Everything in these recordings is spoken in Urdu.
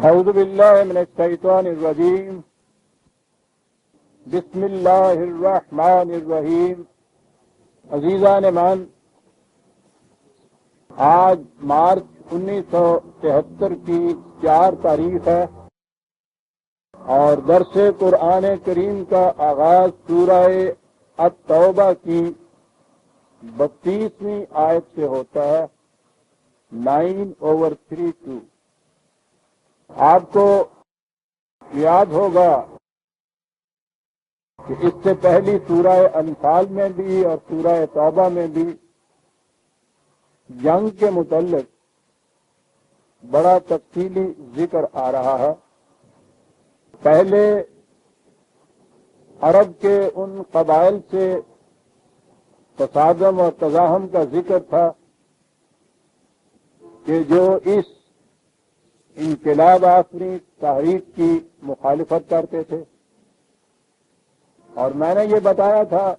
اعوذ باللہ من الشیطان الرجیم بسم اللہ الرحمن الرحیم۔ عزیزان مان، آج مارچ 1973 کی 4 تاریخ ہے اور درس قرآن کریم کا آغاز سورہ التوبہ کی 32ویں آیت سے ہوتا ہے، 9/32۔ آپ کو یاد ہوگا کہ اس سے پہلی سورہ انفال میں بھی اور سورہ توبہ میں بھی جنگ کے متعلق بڑا تفصیلی ذکر آ رہا ہے۔ پہلے عرب کے ان قبائل سے تصادم اور تزاحم کا ذکر تھا کہ جو اس انقلاب آفرین تحریک کی مخالفت کرتے تھے، اور میں نے یہ بتایا تھا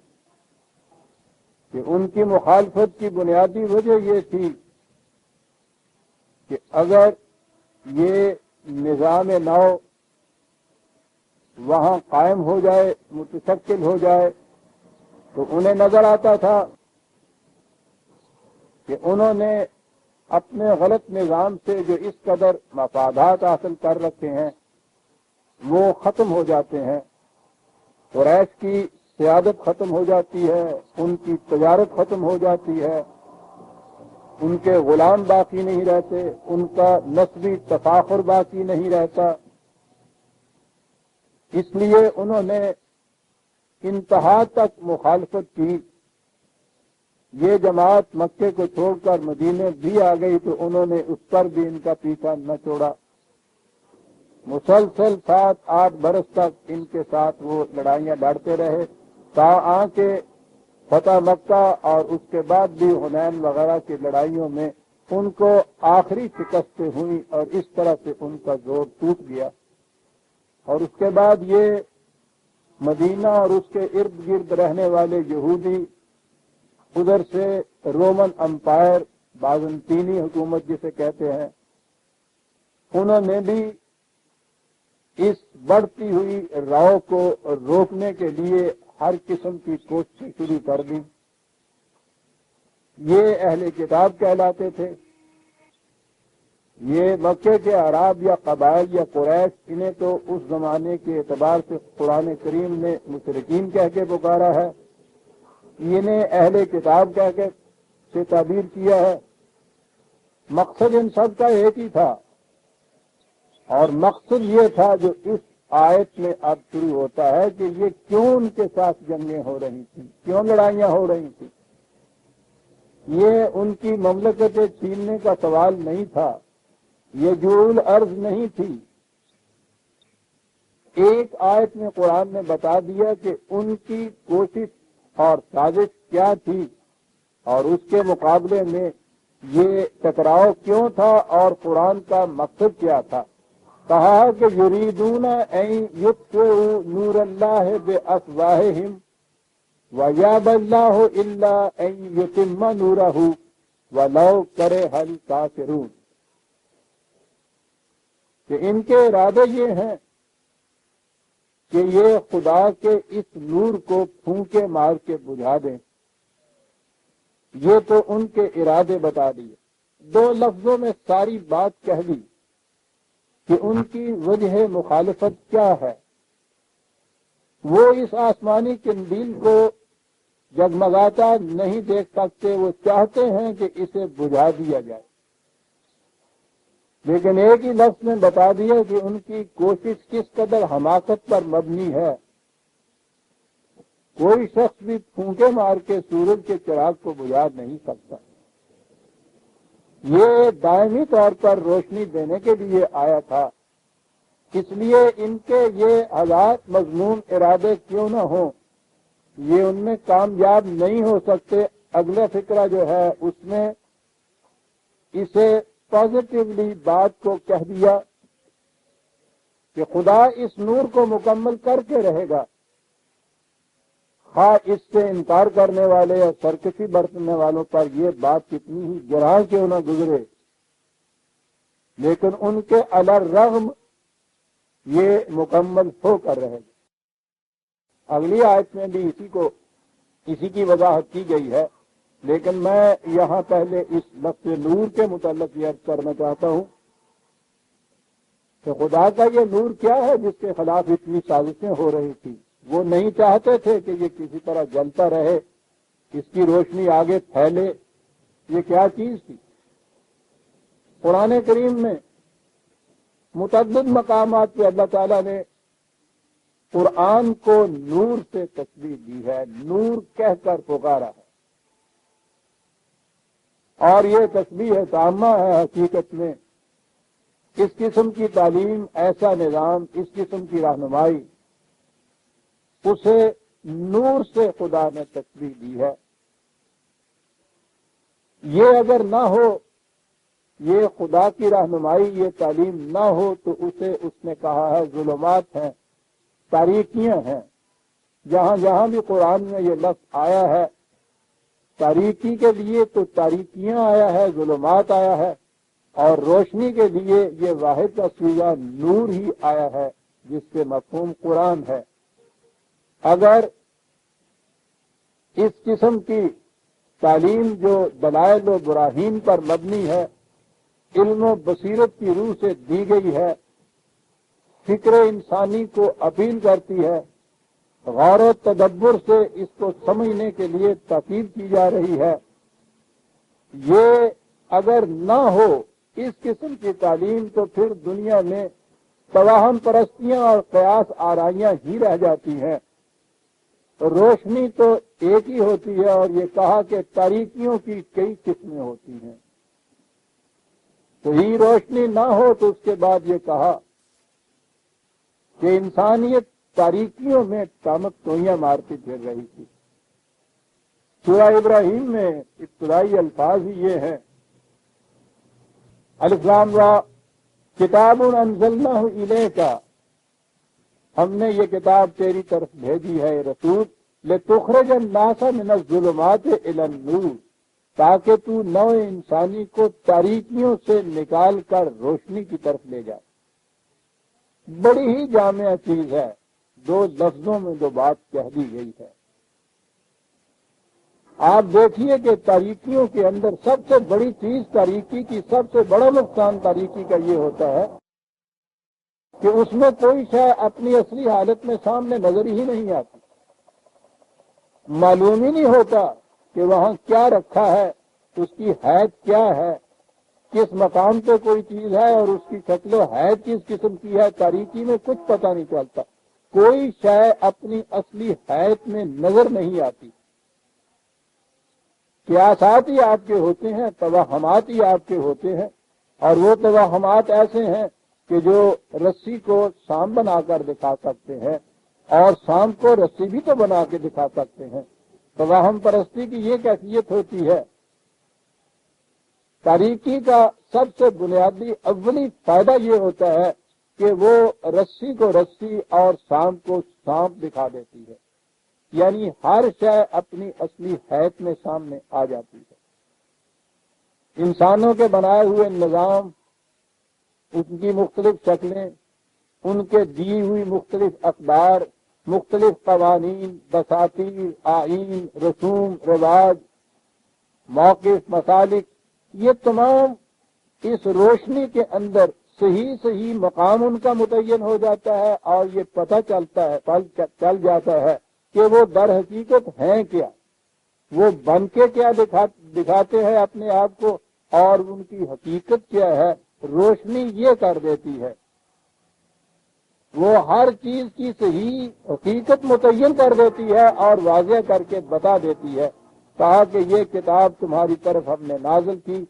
کہ ان کی مخالفت کی بنیادی وجہ یہ تھی کہ اگر یہ نظام نو وہاں قائم ہو جائے، متشکل ہو جائے، تو انہیں نظر آتا تھا کہ انہوں نے اپنے غلط نظام سے جو اس قدر مفادات حاصل کر رکھے ہیں وہ ختم ہو جاتے ہیں۔ قریش کی سیادت ختم ہو جاتی ہے، ان کی تجارت ختم ہو جاتی ہے، ان کے غلام باقی نہیں رہتے، ان کا نسبی تفاخر باقی نہیں رہتا۔ اس لیے انہوں نے انتہا تک مخالفت کی۔ یہ جماعت مکے کو چھوڑ کر مدینے بھی آ گئی تو انہوں نے اس پر بھی ان کا پیچھا نہ چھوڑا۔ مسلسل 7-8 برس تک ان کے ساتھ وہ لڑائیاں لڑتے رہے، تاآں کہ فتح مکہ اور اس کے بعد بھی حنین وغیرہ کی لڑائیوں میں ان کو آخری شکستیں ہوئی اور اس طرح سے ان کا زور ٹوٹ گیا۔ اور اس کے بعد یہ مدینہ اور اس کے ارد گرد رہنے والے یہودی، ادھر سے رومن امپائر، بازنطینی حکومت جسے کہتے ہیں، انہوں نے بھی اس بڑھتی ہوئی راؤ کو روکنے کے لیے ہر قسم کی کوششیں شروع کر دی۔ یہ اہل کتاب کہلاتے تھے، یہ مکے کے اعراب یا قبائل یا قریش، انہیں تو اس زمانے کے اعتبار سے قرآن کریم نے مشرکین کہہ کے پکارا ہے، انہیں اہل کتاب کہہ کے سے تعبیر کیا ہے۔ مقصد ان سب کا ایک ہی تھا، اور مقصد یہ تھا جو اس آیت میں اب شروع ہوتا ہے کہ یہ کیوں ان کے ساتھ جنگیں ہو رہی تھیں، کیوں لڑائیاں ہو رہی تھیں۔ یہ ان کی مملکتیں چھیننے کا سوال نہیں تھا، یہ جعول ارض نہیں تھی۔ ایک آیت میں قرآن نے بتا دیا کہ ان کی کوشش اور سازش کیا تھی، اور اس کے مقابلے میں یہ ٹکراؤ کیوں تھا اور قرآن کا مقصد کیا تھا۔ کہا کہ یریدون ان یطفئوا نور اللہ بافواہہم ویابی اللہ الا ان یتم نورہ ولو کرہ الکافرون، کہ ان کے ارادے یہ ہیں کہ یہ خدا کے اس نور کو پھونکے مار کے بجھا دیں۔ یہ تو ان کے ارادے بتا دیے، 2 لفظوں میں ساری بات کہہ دی کہ ان کی وجہ مخالفت کیا ہے۔ وہ اس آسمانی قندیل کو جگمگاتا نہیں دیکھ سکتے، وہ چاہتے ہیں کہ اسے بجھا دیا جائے، لیکن ایک ہی لفظ میں بتا دیا کہ ان کی کوشش کس قدر حماقت پر مبنی ہے۔ کوئی شخص بھی پھونکے مار کے سورج کے چراغ کو بجھا نہیں سکتا۔ یہ دائمی طور پر روشنی دینے کے لیے آیا تھا، اس لیے ان کے یہ ہزار مضمون ارادے کیوں نہ ہوں، یہ ان میں کامیاب نہیں ہو سکتے۔ اگلا فقرہ جو ہے اس میں اسے پازیٹیولی بات کو کہہ دیا کہ خدا اس نور کو مکمل کر کے رہے گا، خواہ اس سے انکار کرنے والے اور سرکشی برتنے والوں پر یہ بات کتنی ہی گراں کیوں نہ گزرے۔ لیکن ان کے الرغم یہ مکمل ہو کر رہے گا۔ اگلی آیت میں بھی اسی کی وضاحت کی گئی ہے، لیکن میں یہاں پہلے اس لفظ نور کے متعلق یہ عرض کرنا چاہتا ہوں کہ خدا کا یہ نور کیا ہے جس کے خلاف اتنی سازشیں ہو رہی تھی۔ وہ نہیں چاہتے تھے کہ یہ کسی طرح جلتا رہے، اس کی روشنی آگے پھیلے۔ یہ کیا چیز تھی؟ قرآن کریم میں متعدد مقامات پہ اللہ تعالیٰ نے قرآن کو نور سے تشبیہ دی ہے، نور کہہ کر پکارا ہے، اور یہ تشبیہ تامہ ہے۔ حقیقت میں اس قسم کی تعلیم، ایسا نظام، اس قسم کی رہنمائی، اسے نور سے خدا نے تشبیہ دی ہے۔ یہ اگر نہ ہو، یہ خدا کی رہنمائی، یہ تعلیم نہ ہو، تو اسے اس نے کہا ہے ظلمات ہیں، تاریکیاں ہیں۔ جہاں جہاں بھی قرآن میں یہ لفظ آیا ہے تاریکی کے لیے، تو تاریکیاں آیا ہے، ظلمات آیا ہے، اور روشنی کے لیے یہ واحد کا صیغہ نور ہی آیا ہے، جس سے مفہوم قرآن ہے۔ اگر اس قسم کی تعلیم جو دلائل و براہین پر مبنی ہے، علم و بصیرت کی روح سے دی گئی ہے، فکر انسانی کو اپیل کرتی ہے، غور و تدبر سے اس کو سمجھنے کے لیے تاکید کی جا رہی ہے، یہ اگر نہ ہو اس قسم کی تعلیم، تو پھر دنیا میں توہم پرستیاں اور قیاس آرائیاں ہی رہ جاتی ہیں۔ روشنی تو ایک ہی ہوتی ہے، اور یہ کہا کہ تاریکیوں کی کئی قسمیں ہوتی ہیں۔ تو ہی روشنی نہ ہو، تو اس کے بعد یہ کہا کہ انسانیت تاریکیوں میں ٹامک ٹوئیاں مارتی پھر رہی تھی۔ سورہ ابراہیم میں ابتدائی الفاظ ہی یہ ہیں، الف لام را کتاب انزلناہ الیک، ہم نے یہ کتاب تیری طرف بھیجی ہے رسول، لتخرج الناس من الظلمات الی النور، تاکہ تو نوع انسانی کو تاریکیوں سے نکال کر روشنی کی طرف لے جائے۔ بڑی ہی جامع چیز ہے، دو لفظوں میں دو بات کہہ دی گئی ہے۔ آپ دیکھیے کہ تاریکیوں کے اندر سب سے بڑی چیز، تاریکی کی سب سے بڑا نقصان تاریکی کا یہ ہوتا ہے کہ اس میں کوئی شے اپنی اصلی حالت میں سامنے نظر ہی نہیں آتی، معلوم ہی نہیں ہوتا کہ وہاں کیا رکھا ہے، اس کی حیث کیا ہے، کس مقام پہ کوئی چیز ہے اور اس کی شکل و حیث کس قسم کی ہے۔ تاریکی میں کچھ پتہ نہیں چلتا، کوئی شے اپنی اصلی حیث میں نظر نہیں آتی۔ قیاسات ہی آپ کے ہوتے ہیں، توہمات ہی آپ کے ہوتے ہیں، اور وہ توہمات ایسے ہیں کہ جو رسی کو سام بنا کر دکھا سکتے ہیں، اور سام کو رسی بھی تو بنا کے دکھا سکتے ہیں۔ توہم پرستی کی یہ کیفیت ہوتی ہے۔ تاریکی کا سب سے بنیادی اولی فائدہ یہ ہوتا ہے کہ وہ رسی کو رسی اور سانپ کو سانپ دکھا دیتی ہے، یعنی ہر شے اپنی اصلی حیث میں سامنے آ جاتی ہے۔ انسانوں کے بنائے ہوئے نظام، ان کی مختلف شکلیں، ان کے دی ہوئی مختلف اقدار، مختلف قوانین، دساتیر، آئین، رسوم، رواج، موقف، مسالک، یہ تمام اس روشنی کے اندر صحیح صحیح مقام ان کا متعین ہو جاتا ہے، اور یہ پتہ چلتا ہے، چل جاتا ہے کہ وہ در حقیقت ہیں کیا، وہ بن کے کیا دکھاتے ہیں اپنے آپ کو، اور ان کی حقیقت کیا ہے۔ روشنی یہ کر دیتی ہے، وہ ہر چیز کی صحیح حقیقت متعین کر دیتی ہے اور واضح کر کے بتا دیتی ہے۔ کہا کہ یہ کتاب تمہاری طرف ہم نے نازل کی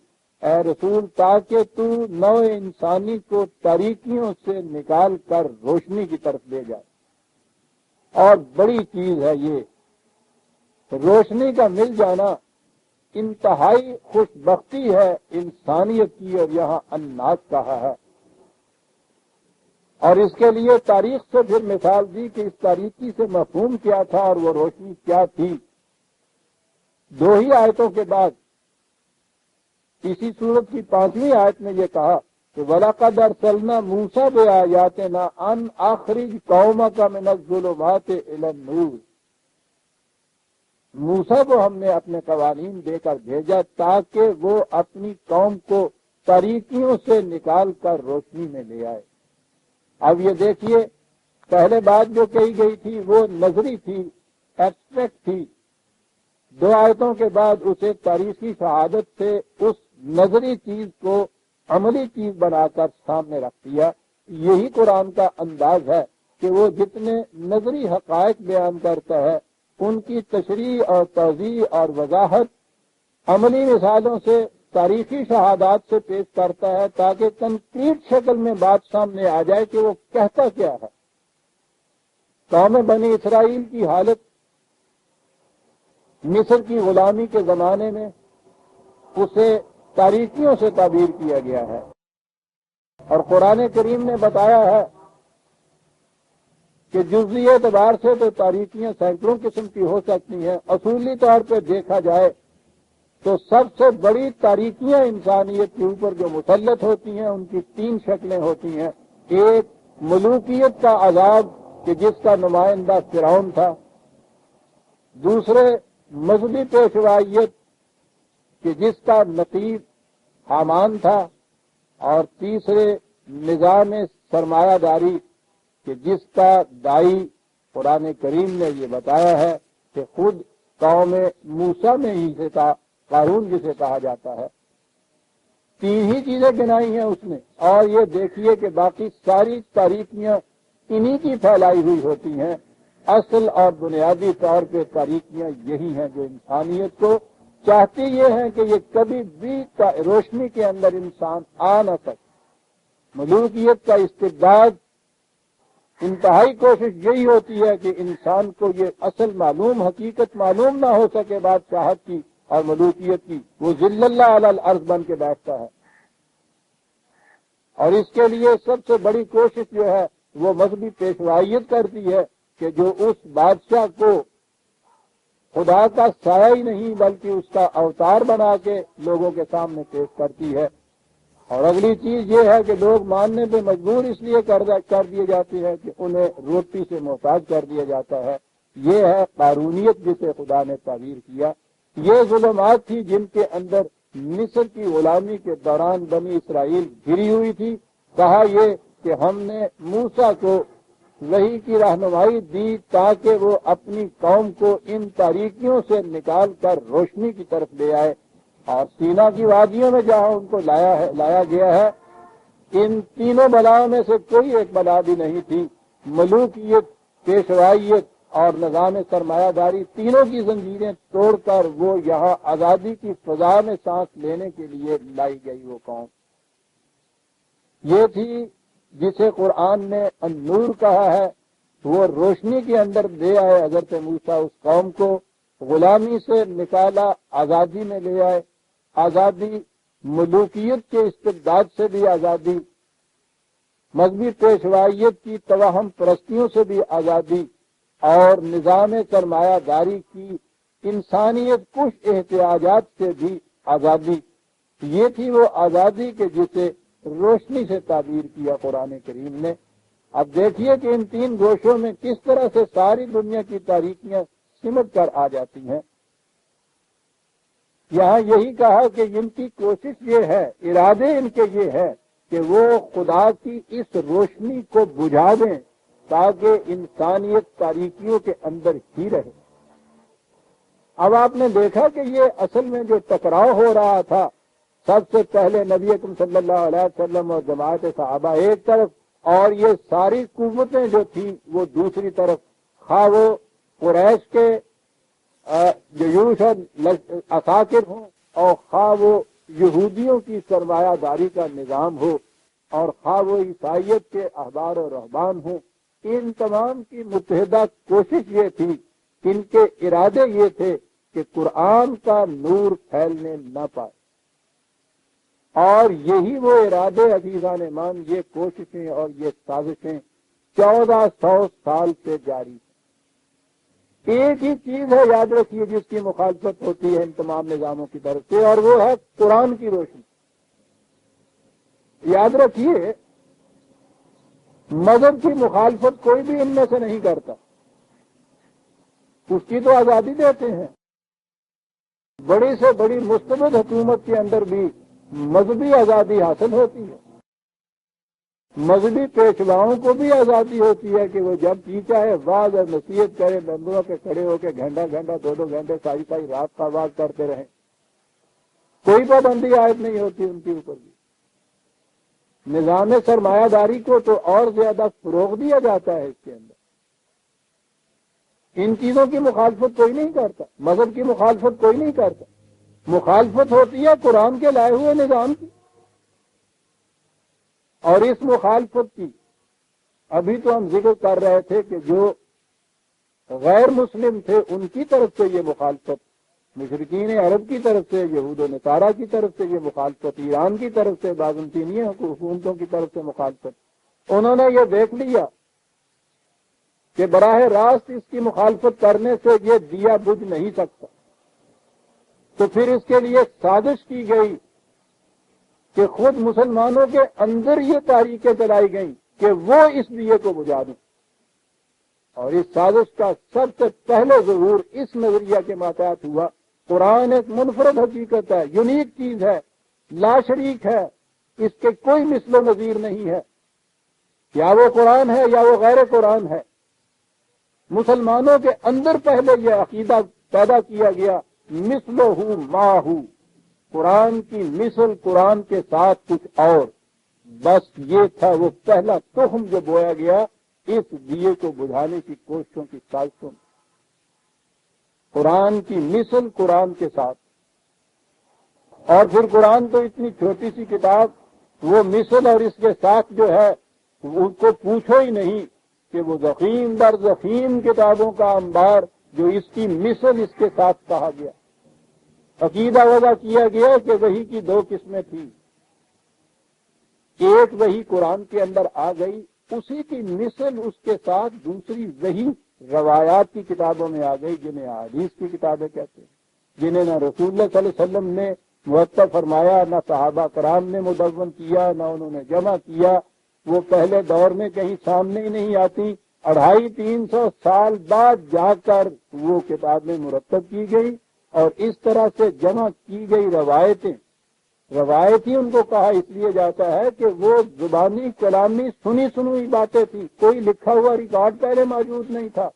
اے رسول، تاکہ تو نوع انسانی کو تاریکیوں سے نکال کر روشنی کی طرف لے جائے۔ اور بڑی چیز ہے یہ روشنی کا مل جانا، انتہائی خوش بختی ہے انسانیت کی، اور یہاں الناس کہا ہے۔ اور اس کے لیے تاریخ سے پھر مثال دی کہ اس تاریکی سے مفہوم کیا تھا اور وہ روشنی کیا تھی۔ دو ہی آیتوں کے بعد اسی سورت کی 5ویں آیت میں یہ کہا کہ وَلَقَدْ أَرْسَلْنَا مُوسَىٰ بِآيَاتِنَا أَنْ أَخْرِجْ قَوْمَكَ مِنَ الظُّلُمَاتِ إِلَى النُّورِ۔ موسیٰ کو ہم نے اپنے قوانین دے کر بھیجا تاکہ وہ اپنی قوم کو تاریکیوں سے نکال کر روشنی میں لے آئے۔ اب یہ دیکھیے، پہلے بات جو کہی گئی تھی وہ نظری تھی، ایبسٹریکٹ تھی۔ 2 آیتوں کے بعد اسے تاریخی شہادت سے اس نظری چیز کو عملی چیز بنا کر سامنے رکھ دیا۔ یہی قرآن کا انداز ہے کہ وہ جتنے نظری حقائق بیان کرتا ہے ان کی تشریح اور توضیح اور وضاحت عملی مثالوں سے، تاریخی شہادات سے پیش کرتا ہے تاکہ کنکریٹ شکل میں بات سامنے آ جائے کہ وہ کہتا کیا ہے۔ قوم بنی اسرائیل کی حالت مصر کی غلامی کے زمانے میں اسے تاریکیوں سے تعبیر کیا گیا ہے، اور قرآن کریم نے بتایا ہے کہ جزوی اعتبار سے تو تاریکیاں سینکڑوں قسم کی ہو سکتی ہیں۔ اصولی طور پہ دیکھا جائے تو سب سے بڑی تاریکیاں انسانیت کے اوپر جو مسلط ہوتی ہیں ان کی 3 شکلیں ہوتی ہیں۔ ایک ملوکیت کا عذاب کہ جس کا نمائندہ فرعون تھا، دوسرے مذہبی پیشوائیت کہ جس کا نقیب حامان تھا، اور تیسرے نظام سرمایہ داری کہ جس کا دائی قرآن کریم نے یہ بتایا ہے کہ خود قوم موسیٰ میں ہی سے تھا، قارون جسے کہا جاتا ہے۔ 3 ہی چیزیں گنائی ہیں اس نے، اور یہ دیکھیے کہ باقی ساری تاریکیاں انہی کی پھیلائی ہوئی ہوتی ہیں۔ اصل اور بنیادی طور پہ تاریکیاں یہی ہیں جو انسانیت کو چاہتی یہ ہیں کہ یہ کبھی بھی روشنی کے اندر انسان آ نہ سکے۔ ملوکیت کا استبداد، انتہائی کوشش یہی ہوتی ہے کہ انسان کو یہ اصل معلوم، حقیقت معلوم نہ ہو سکے بادشاہت کی اور ملوکیت کی، وہ ذل اللہ علی الارض بن کے بیٹھتا ہے۔ اور اس کے لیے سب سے بڑی کوشش جو ہے وہ مذہبی پیشوائیت کرتی ہے کہ جو اس بادشاہ کو خدا کا سایہ ہی نہیں بلکہ اس کا اوتار بنا کے لوگوں کے سامنے پیش کرتی ہے۔ اور اگلی چیز یہ ہے کہ لوگ ماننے پہ مجبور اس لیے کر دیے جاتے ہیں کہ انہیں روٹی سے محتاج کر دیا جاتا ہے۔ یہ ہے قارونیت جسے خدا نے تعبیر کیا۔ یہ ظلمات تھی جن کے اندر مصر کی غلامی کے دوران بنی اسرائیل گھری ہوئی تھی۔ کہا یہ کہ ہم نے موسیٰ کو وحی کی رہنمائی دی تاکہ وہ اپنی قوم کو ان تاریکیوں سے نکال کر روشنی کی طرف لے آئے، اور سینا کی وادیوں میں جہاں ان کو لایا گیا ہے، ان تینوں بلاؤں میں سے کوئی ایک بلا بھی نہیں تھی۔ ملوکیت، پیشوائیت اور نظام سرمایہ داری، تینوں کی زنجیریں توڑ کر وہ یہاں آزادی کی فضا میں سانس لینے کے لیے لائی گئی وہ قوم۔ یہ تھی جسے قرآن نے النور کہا ہے، وہ روشنی کے اندر لے آئے حضرت موسیٰ اس قوم کو، غلامی سے نکالا، آزادی میں لے آئے۔ آزادی، ملوکیت کے استبداد سے بھی آزادی، مذہبی پیشوائیت کی توہم پرستیوں سے بھی آزادی، اور نظام سرمایہ داری کی انسانیت کش احتیاجات سے بھی آزادی۔ یہ تھی وہ آزادی کہ جسے روشنی سے تعبیر کیا قرآن کریم نے۔ اب دیکھیے کہ ان 3 گوشوں میں کس طرح سے ساری دنیا کی تاریکیاں سمٹ کر آ جاتی ہیں۔ یہاں یہی کہا کہ ان کی کوشش یہ ہے، ارادے ان کے یہ ہے کہ وہ خدا کی اس روشنی کو بجھا دیں تاکہ انسانیت تاریکیوں کے اندر ہی رہے۔ اب آپ نے دیکھا کہ یہ اصل میں جو ٹکراؤ ہو رہا تھا، سب سے پہلے نبی اکرم صلی اللہ علیہ وسلم اور جماعت صحابہ ایک طرف، اور یہ ساری قوتیں جو تھیں وہ دوسری طرف، خواہ وہ قریش کے جیوش اور عساکر ہوں، اور خواہ وہ یہودیوں کی سرمایہ داری کا نظام ہو، اور خواہ وہ عیسائیت کے احبار و رہبان ہوں، ان تمام کی متحدہ کوشش یہ تھی، ان کے ارادے یہ تھے کہ قرآن کا نور پھیلنے نہ پائے۔ اور یہی وہ ارادے عزیزان مان، یہ کوششیں اور یہ سازشیں 1400 سال سے جاری ہیں۔ ایک ہی چیز ہے، یاد رکھیے، جس کی مخالفت ہوتی ہے ان تمام نظاموں کی طرف سے، اور وہ ہے قرآن کی روشنی۔ یاد رکھیے مذہب کی مخالفت کوئی بھی ان میں سے نہیں کرتا، اس کی تو آزادی دیتے ہیں۔ بڑی سے بڑی مستبد حکومت کے اندر بھی مذہبی آزادی حاصل ہوتی ہے، مذہبی پیشواؤں کو بھی آزادی ہوتی ہے کہ وہ جب جی چاہے واز اور نصیحت کرے، ممبروں کے کھڑے ہو کے گھنٹہ گھنٹہ 2 گھنٹے ساری ساری رات کا واز کرتے رہیں، کوئی پابندی عائد نہیں ہوتی ان کے اوپر بھی۔ نظام سرمایہ داری کو تو اور زیادہ فروغ دیا جاتا ہے اس کے اندر۔ ان چیزوں کی مخالفت کوئی نہیں کرتا، مذہب کی مخالفت کوئی نہیں کرتا، مخالفت ہوتی ہے قرآن کے لائے ہوئے نظام کی۔ اور اس مخالفت کی ابھی تو ہم ذکر کر رہے تھے کہ جو غیر مسلم تھے ان کی طرف سے یہ مخالفت، مشرکین عرب کی طرف سے، یہود و نصارہ کی طرف سے یہ مخالفت، ایران کی طرف سے، بازنطینی حکومتوں کی طرف سے مخالفت، انہوں نے یہ دیکھ لیا کہ براہ راست اس کی مخالفت کرنے سے یہ دیا بجھ نہیں سکتا، تو پھر اس کے لیے سازش کی گئی کہ خود مسلمانوں کے اندر یہ تاریخیں چلائی گئیں کہ وہ اس دیے کو بجھا دیں۔ اور اس سازش کا سب سے پہلے ظہور اس نظریہ کے ماتحت ہوا۔ قرآن ایک منفرد حقیقت ہے، یونیک چیز ہے، لا شریک ہے، اس کے کوئی مثل و نظیر نہیں ہے، یا وہ قرآن ہے یا وہ غیر قرآن ہے۔ مسلمانوں کے اندر پہلے یہ عقیدہ پیدا کیا گیا، مثلہ ماہو، قرآن کی مثل قرآن کے ساتھ کچھ اور، بس یہ تھا وہ پہلا تخم جو بویا گیا اس دیے کو بجھانے کی کوششوں کی سازشوں میں۔ قرآن کی مثل قرآن کے ساتھ، اور پھر قرآن تو اتنی چھوٹی سی کتاب، وہ مثل اور اس کے ساتھ جو ہے اس کو پوچھو ہی نہیں کہ وہ ضخیم در ضخیم کتابوں کا انبار جو اس کی مثل اس کے ساتھ کہا گیا۔ عقیدہ وضع کیا گیا کہ وحی کی 2 قسمیں تھیں، ایک وحی قرآن کے اندر آ گئی، اسی کی مثل اس کے ساتھ دوسری وحی روایات کی کتابوں میں آ گئی، جنہیں احادیث کی کتابیں کہتے ہیں، جنہیں نہ رسول اللہ صلی اللہ علیہ وسلم نے مرتب فرمایا، نہ صحابہ کرام نے مدون کیا، نہ انہوں نے جمع کیا، وہ پہلے دور میں کہیں سامنے ہی نہیں آتی، 250-300 سال بعد جا کر وہ کتابیں مرتب کی گئی، اور اس طرح سے جمع کی گئی روایتیں، روایت ہی ان کو کہا اس لیے جاتا ہے کہ وہ زبانی کلامی سنی سنوئی باتیں تھیں، کوئی لکھا ہوا ریکارڈ پہلے موجود نہیں تھا،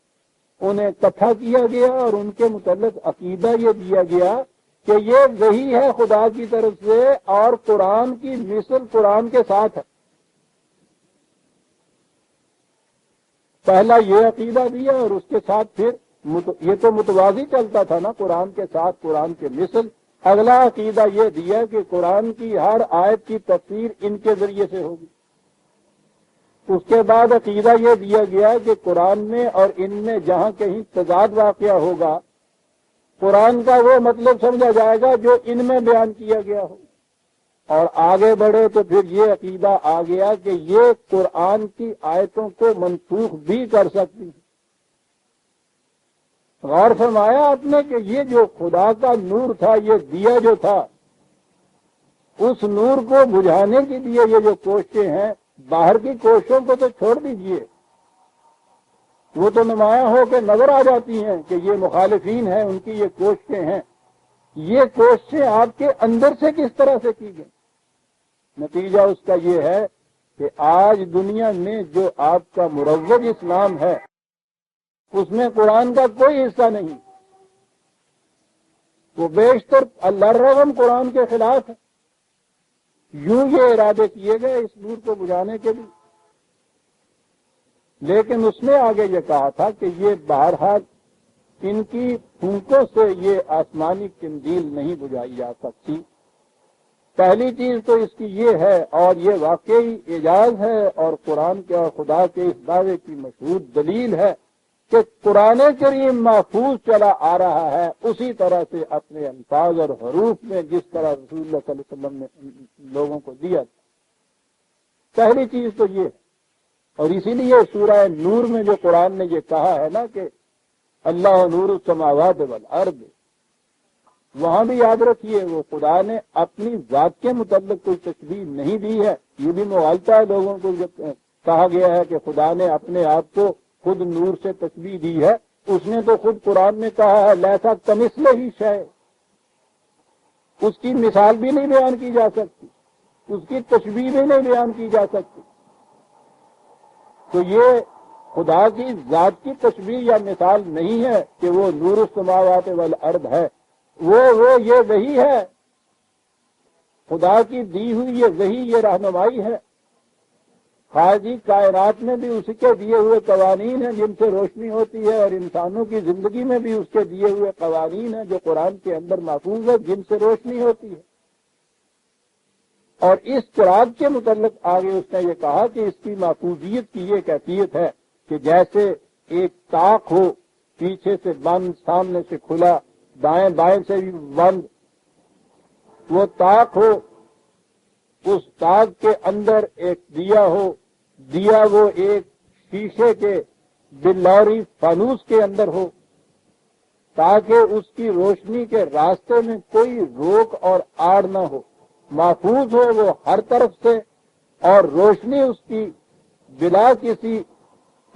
انہیں اکٹھا کیا گیا اور ان کے متعلق عقیدہ یہ دیا گیا کہ یہ وحی ہے خدا کی طرف سے، اور قرآن کی مثل قرآن کے ساتھ ہے۔ پہلا یہ عقیدہ دیا، اور اس کے ساتھ پھر یہ تو متوازی چلتا تھا نا، قرآن کے ساتھ قرآن کے مثل۔ اگلا عقیدہ یہ دیا کہ قرآن کی ہر آیت کی تفسیر ان کے ذریعے سے ہوگی۔ اس کے بعد عقیدہ یہ دیا گیا کہ قرآن میں اور ان میں جہاں کہیں تضاد واقعہ ہوگا، قرآن کا وہ مطلب سمجھا جائے گا جو ان میں بیان کیا گیا ہو۔ اور آگے بڑھے تو پھر یہ عقیدہ آ گیا کہ یہ قرآن کی آیتوں کو منسوخ بھی کر سکتی ہے۔ غور فرمایا آپ نے کہ یہ جو خدا کا نور تھا، یہ دیا جو تھا، اس نور کو بجھانے کے لیے یہ جو کوششیں ہیں، باہر کی کوششوں کو تو چھوڑ دیجئے، وہ تو نمایاں ہو کے نظر آ جاتی ہیں کہ یہ مخالفین ہیں، ان کی یہ کوششیں ہیں۔ یہ کوششیں آپ کے اندر سے کس طرح سے کی گئی؟ نتیجہ اس کا یہ ہے کہ آج دنیا میں جو آپ کا مروج اسلام ہے، اس میں قرآن کا کوئی حصہ نہیں، وہ بیشتر الرغم قرآن کے خلاف ہے۔ یوں یہ ارادے کیے گئے اس نور کو بجھانے کے لیے، لیکن اس نے آگے یہ کہا تھا کہ یہ بہرحال ان کی پھونکوں سے یہ آسمانی قندیل نہیں بجھائی جا سکتی۔ پہلی چیز تو اس کی یہ ہے، اور یہ واقعی اعجاز ہے اور قرآن کے اور خدا کے اس دعوے کی مشہور دلیل ہے کہ قرآن کریم محفوظ چلا آ رہا ہے اسی طرح سے اپنے الفاظ اور حروف میں، جس طرح رسول اللہ صلی اللہ علیہ وسلم نے لوگوں کو دیا تھا۔ پہلی چیز تو یہ ہے، اور اسی لیے سورہ نور میں جو قرآن نے یہ کہا ہے نا کہ اللہ نور السماوات والارض، وہاں بھی یاد رکھیے وہ خدا نے اپنی ذات کے متعلق کوئی تشبیہ نہیں دی ہے. یہ بھی مغالطہ ہے لوگوں کو جب کہا گیا ہے کہ خدا نے اپنے آپ کو خود نور سے تشبیہ دی ہے. اس نے تو خود قرآن میں کہا ہے لیسا کمثلہ شیء. اس کی مثال بھی نہیں بیان کی جا سکتی, اس کی تشبیہ بھی نہیں بیان کی جا سکتی. تو یہ خدا کی ذات کی تشبیہ یا مثال نہیں ہے کہ وہ نور السماوات والارض ہے. وہ یہ وحی ہے, خدا کی دی ہوئی یہ وحی, یہ رہنمائی ہے. خارجی کائنات میں بھی اس کے دیے ہوئے قوانین ہیں جن سے روشنی ہوتی ہے, اور انسانوں کی زندگی میں بھی اس کے دیے ہوئے قوانین ہیں جو قرآن کے اندر محفوظ ہے جن سے روشنی ہوتی ہے. اور اس چراغ کے متعلق آگے اس نے یہ کہا کہ اس کی محفوظیت کی یہ کیفیت ہے کہ جیسے ایک طاق ہو, پیچھے سے بند, سامنے سے کھلا, دائیں بائیں سے بھی بند, وہ طاق ہو, اس طاق کے اندر ایک دیا ہو, دیا وہ ایک شیشے کے بلوری فانوس کے اندر ہو, تاکہ اس کی روشنی کے راستے میں کوئی روک اور آڑ نہ ہو, محفوظ ہو وہ ہر طرف سے, اور روشنی اس کی بلا کسی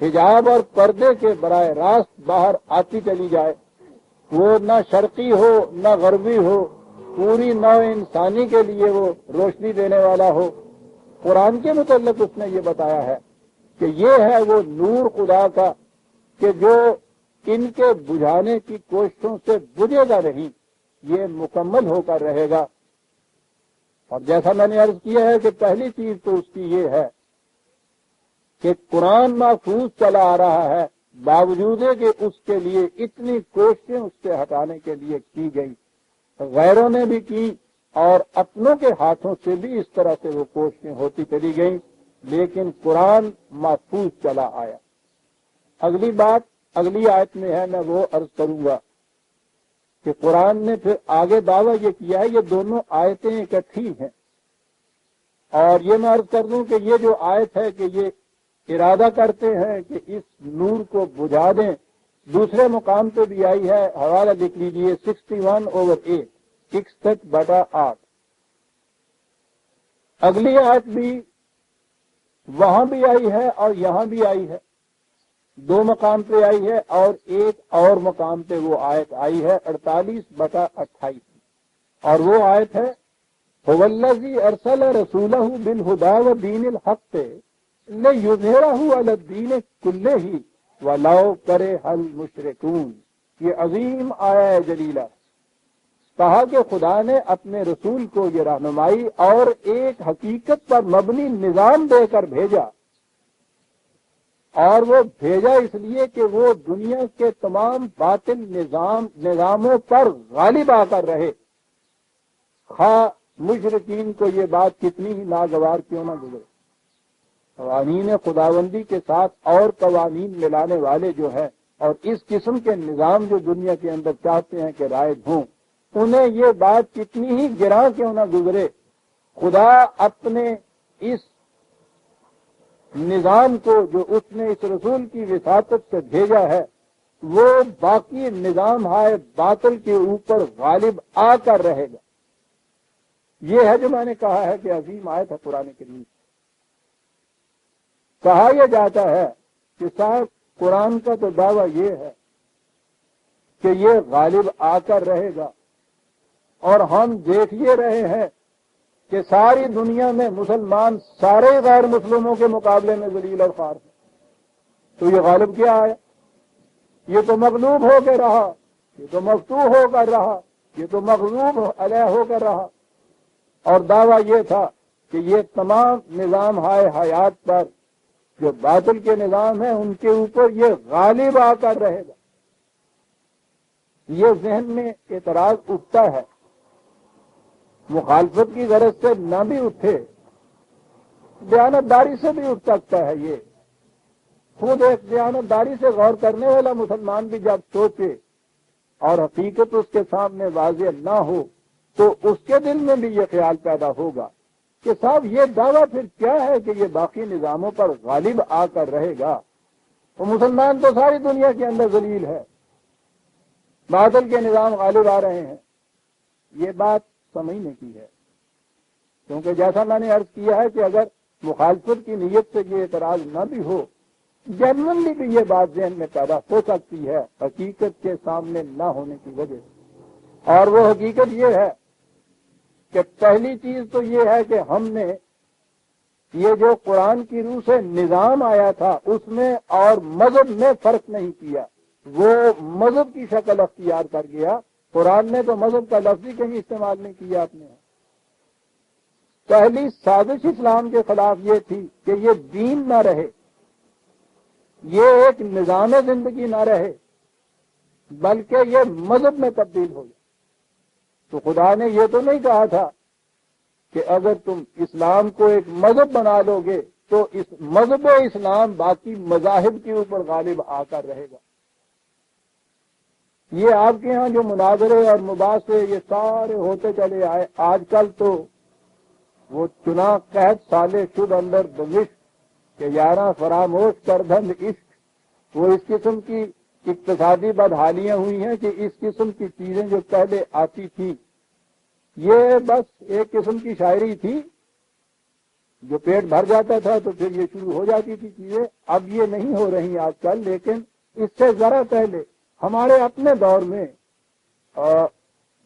حجاب اور پردے کے براہ راست باہر آتی چلی جائے. وہ نہ شرقی ہو نہ غربی ہو, پوری نوع انسانی کے لیے وہ روشنی دینے والا ہو. قرآن کے متعلق اس نے یہ بتایا ہے کہ یہ ہے وہ نور خدا کا کہ جو ان کے بجھانے کی کوششوں سے بجھے گا نہیں, یہ مکمل ہو کر رہے گا. اور جیسا میں نے عرض کیا ہے کہ پہلی چیز تو اس کی یہ ہے کہ قرآن محفوظ چلا آ رہا ہے, باوجود کہ اس کے لیے اتنی کوششیں اس سے ہٹانے کے لیے کی گئی, غیروں نے بھی کی اور اپنوں کے ہاتھوں سے بھی اس طرح سے وہ کوششیں ہوتی چلی گئیں, لیکن قرآن محفوظ چلا آیا. اگلی بات اگلی آیت میں ہے, میں وہ عرض کروں گا کہ قرآن نے پھر آگے دعویٰ یہ کیا ہے, یہ دونوں آیتیں اکٹھی ہیں. اور یہ میں عرض کر دوں کہ یہ جو آیت ہے کہ یہ ارادہ کرتے ہیں کہ اس نور کو بجھا دیں, دوسرے مقام پہ بھی آئی ہے, حوالہ لکھ لیجئے 61/8, 61/8. اگلی آیت بھی وہاں بھی آئی ہے اور یہاں بھی آئی ہے, دو مقام پہ آئی ہے, اور ایک اور مقام پہ وہ آیت آئی ہے 48/28, اور وہ آیت ہے هو الذی ارسل رسولہ بالہدی ودین الحق لیظہرہ علی الدین کلہ ولو کرہ المشرکون. یہ عظیم آیہ جلیلہ. کہا کہ خدا نے اپنے رسول کو یہ رہنمائی اور ایک حقیقت پر مبنی نظام دے کر بھیجا, اور وہ بھیجا اس لیے کہ وہ دنیا کے تمام باطل نظاموں پر غالب آ کر رہے, خواہ مشرکین کو یہ بات کتنی ہی ناگوار کیوں نہ گزرے. قوانین خداوندی کے ساتھ اور قوانین ملانے والے جو ہیں اور اس قسم کے نظام جو دنیا کے اندر چاہتے ہیں کہ رائج ہوں, انہیں یہ بات کتنی ہی گراں کیوں نہ گزرے, خدا اپنے اس نظام کو جو اس نے اس رسول کی وساطت سے بھیجا ہے وہ باقی نظام ہائے باطل کے اوپر غالب آ کر رہے گا. یہ ہے جو میں نے کہا ہے کہ عظیم آیت ہے قرآن کریم. کہا یہ جاتا ہے کہ صاحب قرآن کا تو دعویٰ یہ ہے کہ یہ غالب آ کر رہے گا, اور ہم دیکھ یہ رہے ہیں کہ ساری دنیا میں مسلمان سارے غیر مسلموں کے مقابلے میں ذلیل اور خوار ہیں. تو یہ غالب کیا ہے؟ یہ تو مغلوب ہو کے رہا, یہ تو مفتوح ہو کر رہا, یہ تو مغلوب علیہ ہو کر رہا. اور دعویٰ یہ تھا کہ یہ تمام نظام ہائے حیات پر جو باطل کے نظام ہیں ان کے اوپر یہ غالب آ کر رہے گا. یہ ذہن میں اعتراض اٹھتا ہے, مخالفت کی غرض سے نہ بھی اٹھے, دیانتداری سے بھی اٹھ سکتا ہے. یہ خود ایک دیانتداری سے غور کرنے والا مسلمان بھی جب سوچے اور حقیقت اس کے سامنے واضح نہ ہو تو اس کے دل میں بھی یہ خیال پیدا ہوگا کہ صاحب یہ دعویٰ پھر کیا ہے کہ یہ باقی نظاموں پر غالب آ کر رہے گا. تو مسلمان تو ساری دنیا کے اندر ذلیل ہے, باطل کے نظام غالب آ رہے ہیں, یہ بات سمجھنے کی ہے، کیونکہ جیسا میں نے عرض کیا ہے کہ اگر مخالفت کی نیت سے یہ اعتراض نہ بھی ہو، جنرلی بھی یہ بات ذہن میں پیدا ہو سکتی ہے حقیقت کے سامنے نہ ہونے کی وجہ سے، اور وہ حقیقت یہ ہے کہ پہلی چیز تو یہ ہے کہ ہم نے یہ جو قرآن کی روح سے نظام آیا تھا اس میں اور مذہب میں فرق نہیں کیا، وہ مذہب کی شکل اختیار کر گیا۔ قرآن نے تو مذہب کا لفظ ہی کہیں استعمال نہیں کیا آپ نے۔ پہلی سازش اسلام کے خلاف یہ تھی کہ یہ دین نہ رہے، یہ ایک نظام زندگی نہ رہے، بلکہ یہ مذہب میں تبدیل ہو جائے۔ تو خدا نے یہ تو نہیں کہا تھا کہ اگر تم اسلام کو ایک مذہب بنا لو گے تو اس مذہب اسلام باقی مذاہب کے اوپر غالب آ کر رہے گا۔ یہ آپ کے ہاں جو مناظرے اور مباحثے یہ سارے ہوتے چلے آئے، آج کل تو وہ چنا قحط سالے شد اندر دمش کہ یارہ فراموش کر دھند عشق، وہ اس قسم کی اقتصادی بدحالیاں ہوئی ہیں کہ اس قسم کی چیزیں جو پہلے آتی تھیں یہ بس ایک قسم کی شاعری تھی، جو پیٹ بھر جاتا تھا تو پھر یہ شروع ہو جاتی تھی چیزیں۔ اب یہ نہیں ہو رہی آج کل، لیکن اس سے ذرا پہلے ہمارے اپنے دور میں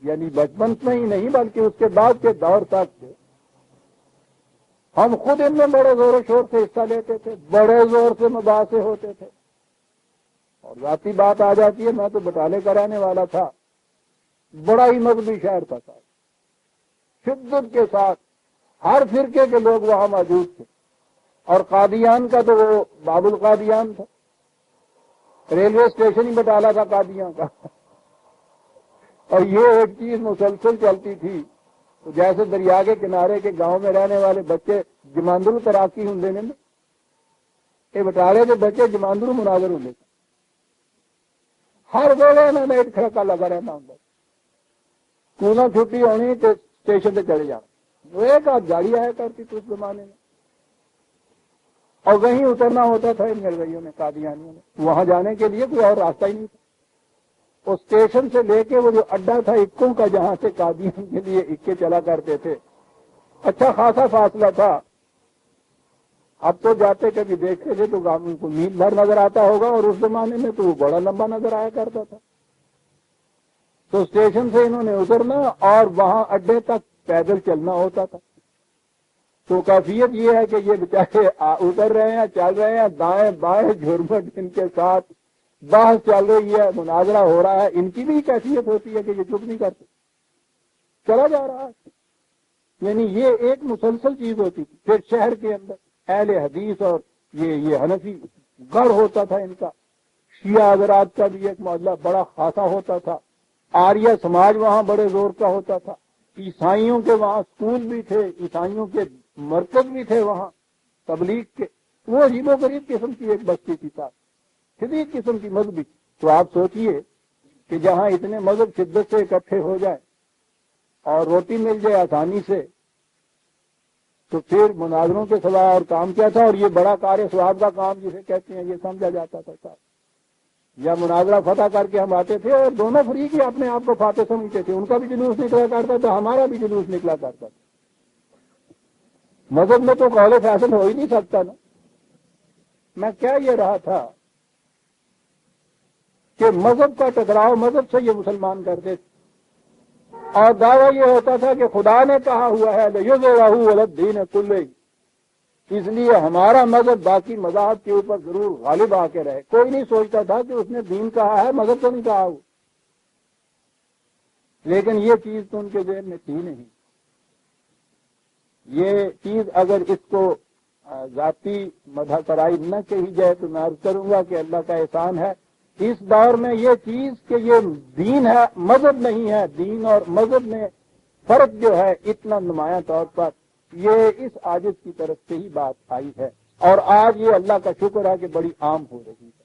یعنی بچپن میں ہی نہیں بلکہ اس کے بعد کے دور تک ہم خود ان میں بڑے زور و شور سے حصہ لیتے تھے، بڑے زور سے مباحثے ہوتے تھے۔ اور ذاتی بات آ جاتی ہے، میں تو بٹالے کا رہنے والا تھا، بڑا ہی مذہبی شہر تھا، شدت کے ساتھ ہر فرقے کے لوگ وہاں موجود تھے، اور قادیان کا تو وہ باب القادیان تھا، ریلوے اسٹیشن ہی بٹالا تھا قادیان کا۔ اور یہ ایک چیز مسلسل چلتی تھی، جیسے دریا کے کنارے کے گاؤں میں رہنے والے بچے جماندرو تراکی ہوں نے یہ بٹالے کے بچے جماندرو مناظر ہوں، ہر ویلے انہوں نے ایک کھڑکا لگا رہنا ہوں، اسکولوں چھٹی ہونی تو اسٹیشن پہ چلے جانا، وہ ایک آدھ گاڑی آیا کرتی تھی اس زمانے میں، اور وہیں اترنا ہوتا تھا ان گلویوں میں قادیانیوں نے، وہاں جانے کے لیے کوئی اور راستہ ہی نہیں تھا۔ اس اسٹیشن سے لے کے وہ جو اڈا تھا اکوں کا جہاں سے قادیان کے لیے اکے چلا کرتے تھے، اچھا خاصا فاصلہ تھا۔ اب تو جاتے کبھی دیکھتے تھے تو گاؤں کو میل بھر نظر آتا ہوگا، اور اس زمانے میں تو وہ بڑا لمبا نظر آیا کرتا تھا۔ تو اسٹیشن سے انہوں نے اترنا اور وہاں اڈے تک پیدل چلنا ہوتا تھا۔ تو کیفیت یہ ہے کہ یہ بیچارے اتر رہے ہیں، چل رہے ہیں، دائیں بائیں جھرمٹ ان کے ساتھ بحث چل رہی ہے، مناظرہ ہو رہا ہے، ان کی بھی کیفیت ہوتی ہے کہ یہ چپ نہیں کرتے، چلا جا رہا ہے۔ یعنی یہ ایک مسلسل چیز ہوتی تھی۔ پھر شہر کے اندر اہل حدیث اور یہ حنفی گڑھ ہوتا تھا ان کا، شیعہ حضرات کا بھی ایک معاملہ بڑا خاصا ہوتا تھا، آریہ سماج وہاں بڑے زور کا ہوتا تھا، عیسائیوں کے وہاں اسکول بھی تھے، عیسائیوں کے مرکز بھی تھے وہاں تبلیغ کے، وہ عجیب و غریب قسم کی ایک بستی تھی صاحب، شدید قسم کی مذہبی۔ تو آپ سوچئے کہ جہاں اتنے مذہب شدت سے اکٹھے ہو جائیں اور روٹی مل جائے آسانی سے، تو پھر مناظروں کے سوا اور کام کیا تھا؟ اور یہ بڑا کار ثواب کا کام جسے کہتے ہیں یہ سمجھا جاتا تھا صاحب۔ یا مناظرہ فتح کر کے ہم آتے تھے اور دونوں فریق ہی اپنے آپ کو فاتح سمجھتے تھے، ان کا بھی جلوس نکلا کرتا تھا، ہمارا بھی جلوس نکلا کرتا تھا۔ مذہب میں تو قول فیصل ہو ہی نہیں سکتا نا۔ میں کیا یہ رہا تھا کہ مذہب کا ٹکراؤ مذہب سے یہ مسلمان کرتے تھے، اور دعویٰ یہ ہوتا تھا کہ خدا نے کہا ہوا ہے لَيُظْهِرَهُ عَلَى الدِّينِ كُلِّهِ، اس لیے ہمارا مذہب باقی مذاہب کے اوپر ضرور غالب آ کے رہے۔ کوئی نہیں سوچتا تھا کہ اس نے دین کہا ہے، مذہب تو نہیں کہا ہو، لیکن یہ چیز تو ان کے ذہن میں تھی نہیں۔ یہ چیز اگر اس کو ذاتی مدح سرائی نہ کہی جائے تو میں عرض کروں گا کہ اللہ کا احسان ہے اس دور میں یہ چیز کہ یہ دین ہے، مذہب نہیں ہے۔ دین اور مذہب میں فرق جو ہے اتنا نمایاں طور پر یہ اس عاجز کی طرف سے ہی بات آئی ہے، اور آج یہ اللہ کا شکر ہے کہ بڑی عام ہو رہی ہے۔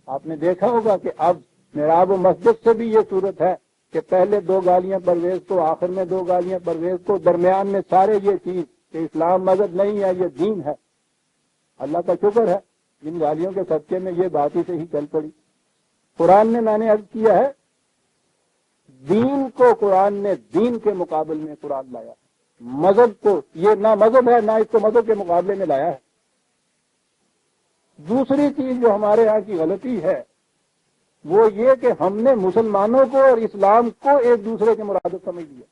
آپ نے دیکھا ہوگا کہ اب محراب و مسجد سے بھی یہ صورت ہے کہ پہلے 2 گالیاں پرویز کو، آخر میں 2 گالیاں پرویز کو، درمیان میں سارے یہ چیز کہ اسلام مذہب نہیں ہے، یہ دین ہے۔ اللہ کا شکر ہے ان گالیوں کے صدقے میں یہ بات ہی سے ہی چل پڑی۔ قرآن نے میں نے عرض کیا ہے دین کو قرآن نے دین کے مقابل میں قرآن لایا، مذہب کو یہ نہ مذہب ہے نہ اس کو مذہب کے مقابلے میں لایا ہے۔ دوسری چیز جو ہمارے ہاں کی غلطی ہے وہ یہ کہ ہم نے مسلمانوں کو اور اسلام کو ایک دوسرے کے مرادف سمجھ لیا۔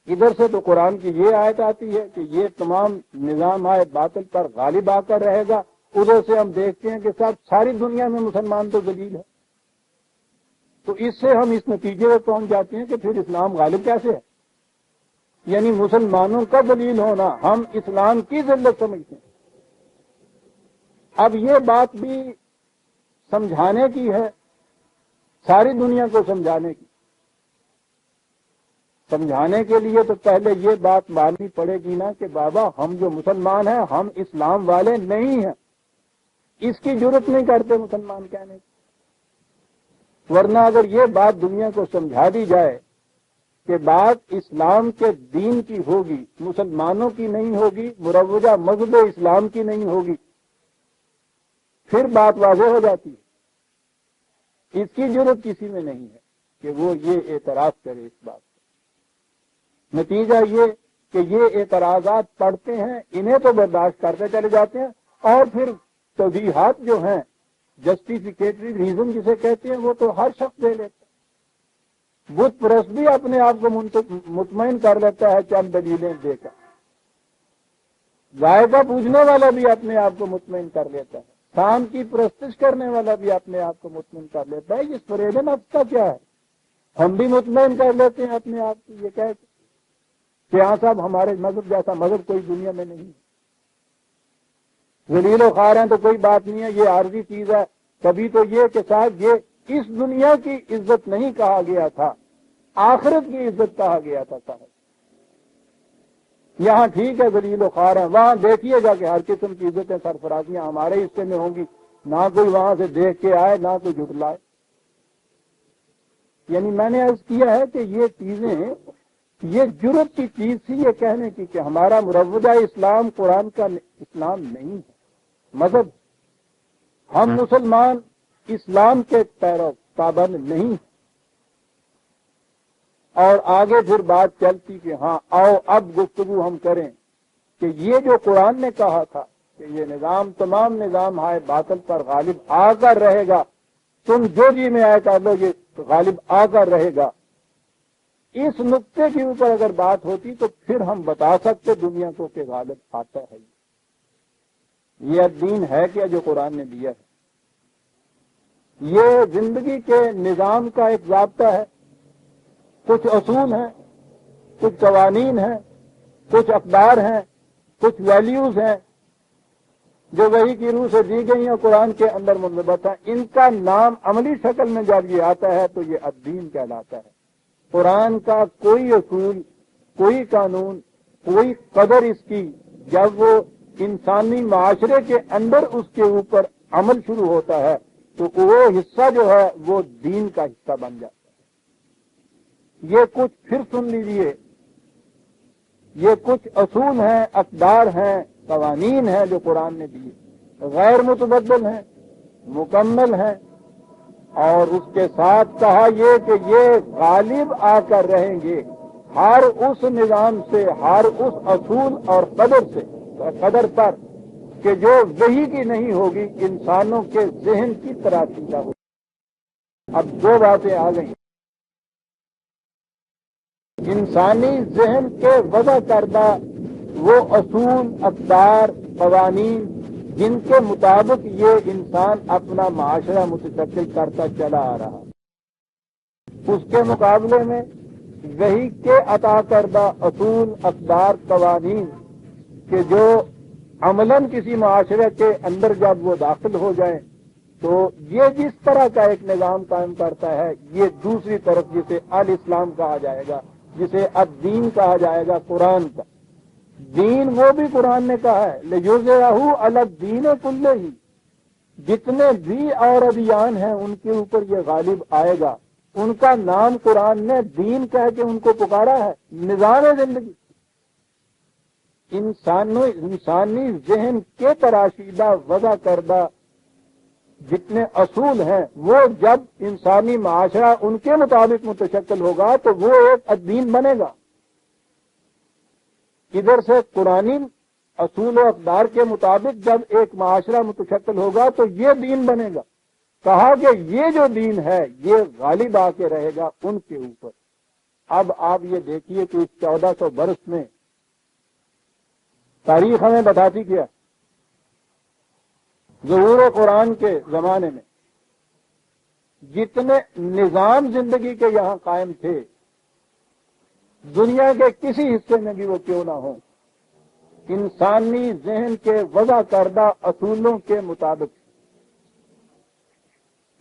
ادھر سے تو قرآن کی یہ آیت آتی ہے کہ یہ تمام نظام آئے باطل پر غالب آ کر رہے گا، ادھر سے ہم دیکھتے ہیں کہ ساری دنیا میں مسلمان تو ذلیل ہے، تو اس سے ہم اس نتیجے پر پہنچ جاتے ہیں کہ پھر اسلام غالب کیسے ہے؟ یعنی مسلمانوں کا ذلیل ہونا ہم اسلام کی ذلت سمجھتے ہیں۔ اب یہ بات بھی سمجھانے کی ہے، ساری دنیا کو سمجھانے کی۔ سمجھانے کے لیے تو پہلے یہ بات ماننی پڑے گی نا کہ بابا ہم جو مسلمان ہیں ہم اسلام والے نہیں ہیں، اس کی جرت نہیں کرتے مسلمان کہنے کی۔ ورنہ اگر یہ بات دنیا کو سمجھا دی جائے کہ بات اسلام کے دین کی ہوگی، مسلمانوں کی نہیں ہوگی، مروجہ مذہب اسلام کی نہیں ہوگی، پھر بات واضح ہو جاتی ہے۔ اس کی ضرورت کسی میں نہیں ہے کہ وہ یہ اعتراض کرے اس بات سے۔ نتیجہ یہ کہ یہ اعتراضات پڑھتے ہیں، انہیں تو برداشت کرتے چلے جاتے ہیں، اور پھر توضیحات جو ہیں، جسٹیفیکیٹری ریزن جسے کہتے ہیں، وہ تو ہر شخص دے لیتا ہے۔ بت پرست بھی اپنے آپ کو مطمئن کر لیتا ہے چند دلیلیں دے کر، ذائقہ پوجنے والا بھی اپنے آپ کو مطمئن کر لیتا ہے، شام کی پرستش کرنے والا بھی اپنے آپ کو مطمئن کر لیتا ہے۔ اس فریب نفس کا کیا ہے؟ ہم بھی مطمئن کر لیتے ہیں اپنے آپ کو، یہ کہتے کہ ہاں صاحب ہمارے مذہب جیسا مذہب کوئی دنیا میں نہیں ہے، ذلیل و خوار ہیں تو کوئی بات نہیں ہے، یہ عارضی چیز ہے۔ کبھی تو یہ کہ صاحب یہ اس دنیا کی عزت نہیں کہا گیا تھا، آخرت کی عزت کہا گیا تھا صاحب۔ یہاں ٹھیک ہے ذلیل و خوار ہیں، وہاں دیکھیے گا کہ ہر قسم کی عزتیں سرفرازیاں ہمارے حصے میں ہوں گی، نہ کوئی وہاں سے دیکھ کے آئے نہ کوئی جھٹلائے۔ یعنی میں نے عرض کیا ہے کہ یہ چیزیں، یہ جرت کی چیز تھی یہ کہنے کی کہ ہمارا مروجہ اسلام قرآن کا اسلام نہیں ہے، مذہب۔ ہم مسلمان اسلام کے پیرو پابند نہیں ہیں۔ اور آگے پھر بات چلتی کہ ہاں آؤ اب گفتگو ہم کریں کہ یہ جو قرآن نے کہا تھا کہ یہ نظام تمام نظام ہائے باطل پر غالب آ کر رہے گا، تم جو جی میں آئے کر لو یہ غالب آ کر رہے گا، اس نقطے کے اوپر اگر بات ہوتی تو پھر ہم بتا سکتے دنیا کو کہ غالب آتا ہے۔ یہ دین ہے کیا جو قرآن نے دیا ہے؟ یہ زندگی کے نظام کا ایک ضابطہ ہے، کچھ اصول ہیں، کچھ قوانین ہیں، کچھ اقدار ہیں، کچھ ویلیوز ہیں جو وحی کی روح سے دی گئی ہیں، قرآن کے اندر منضبط ہیں۔ ان کا نام عملی شکل میں جب یہ آتا ہے تو یہ الدین کہلاتا ہے۔ قرآن کا کوئی اصول، کوئی قانون، کوئی قدر اس کی جب وہ انسانی معاشرے کے اندر اس کے اوپر عمل شروع ہوتا ہے تو وہ حصہ جو ہے وہ دین کا حصہ بن جاتا ہے۔ یہ کچھ پھر سن لیجئے، یہ کچھ اصول ہیں، اقدار ہیں، قوانین ہیں جو قرآن نے دیے، غیر متبدل ہیں، مکمل ہیں، اور اس کے ساتھ کہا یہ کہ یہ غالب آ کر رہیں گے ہر اس نظام سے، ہر اس اصول اور قدر پر کہ جو وحی کی نہیں ہوگی، انسانوں کے ذہن کی تراشیدہ ہوگی۔ اب دو باتیں آ گئی، انسانی ذہن کے وضع کردہ وہ اصول، اقدار، قوانین جن کے مطابق یہ انسان اپنا معاشرہ متشکل کرتا چلا آ رہا، اس کے مقابلے میں وحی کے عطا کردہ اصول، اقدار، قوانین کہ جو عملاً کسی معاشرے کے اندر جب وہ داخل ہو جائیں تو یہ جس طرح کا ایک نظام قائم کرتا ہے، یہ دوسری طرف جسے الاسلام کہا جائے گا، جسے الدین کہا جائے گا، قرآن کا دین، وہ بھی قرآن نے کہا ہے لِیُظْہِرَہُ عَلَى الدِّینِ کُلِّهِ، جتنے بھی اور ادیان ہیں ان کے اوپر یہ غالب آئے گا۔ ان کا نام قرآن نے دین کہہ کے ان کو پکارا ہے، نظام زندگی، انسانی ذہن کے تراشیدہ وضع کردہ جتنے اصول ہیں وہ جب انسانی معاشرہ ان کے مطابق متشکل ہوگا تو وہ ایک دین بنے گا. ادھر سے قرآنی اصول و اقدار کے مطابق جب ایک معاشرہ متشکل ہوگا تو یہ دین بنے گا. کہا کہ یہ جو دین ہے یہ غالب آ کے رہے گا ان کے اوپر. اب آپ یہ دیکھیے کہ اس 1400 برس میں تاریخ ہمیں بتاتی کیا. ظہور قرآن کے زمانے میں جتنے نظام زندگی کے یہاں قائم تھے دنیا کے کسی حصے میں بھی وہ کیوں نہ ہوں انسانی ذہن کے وضع کردہ اصولوں کے مطابق.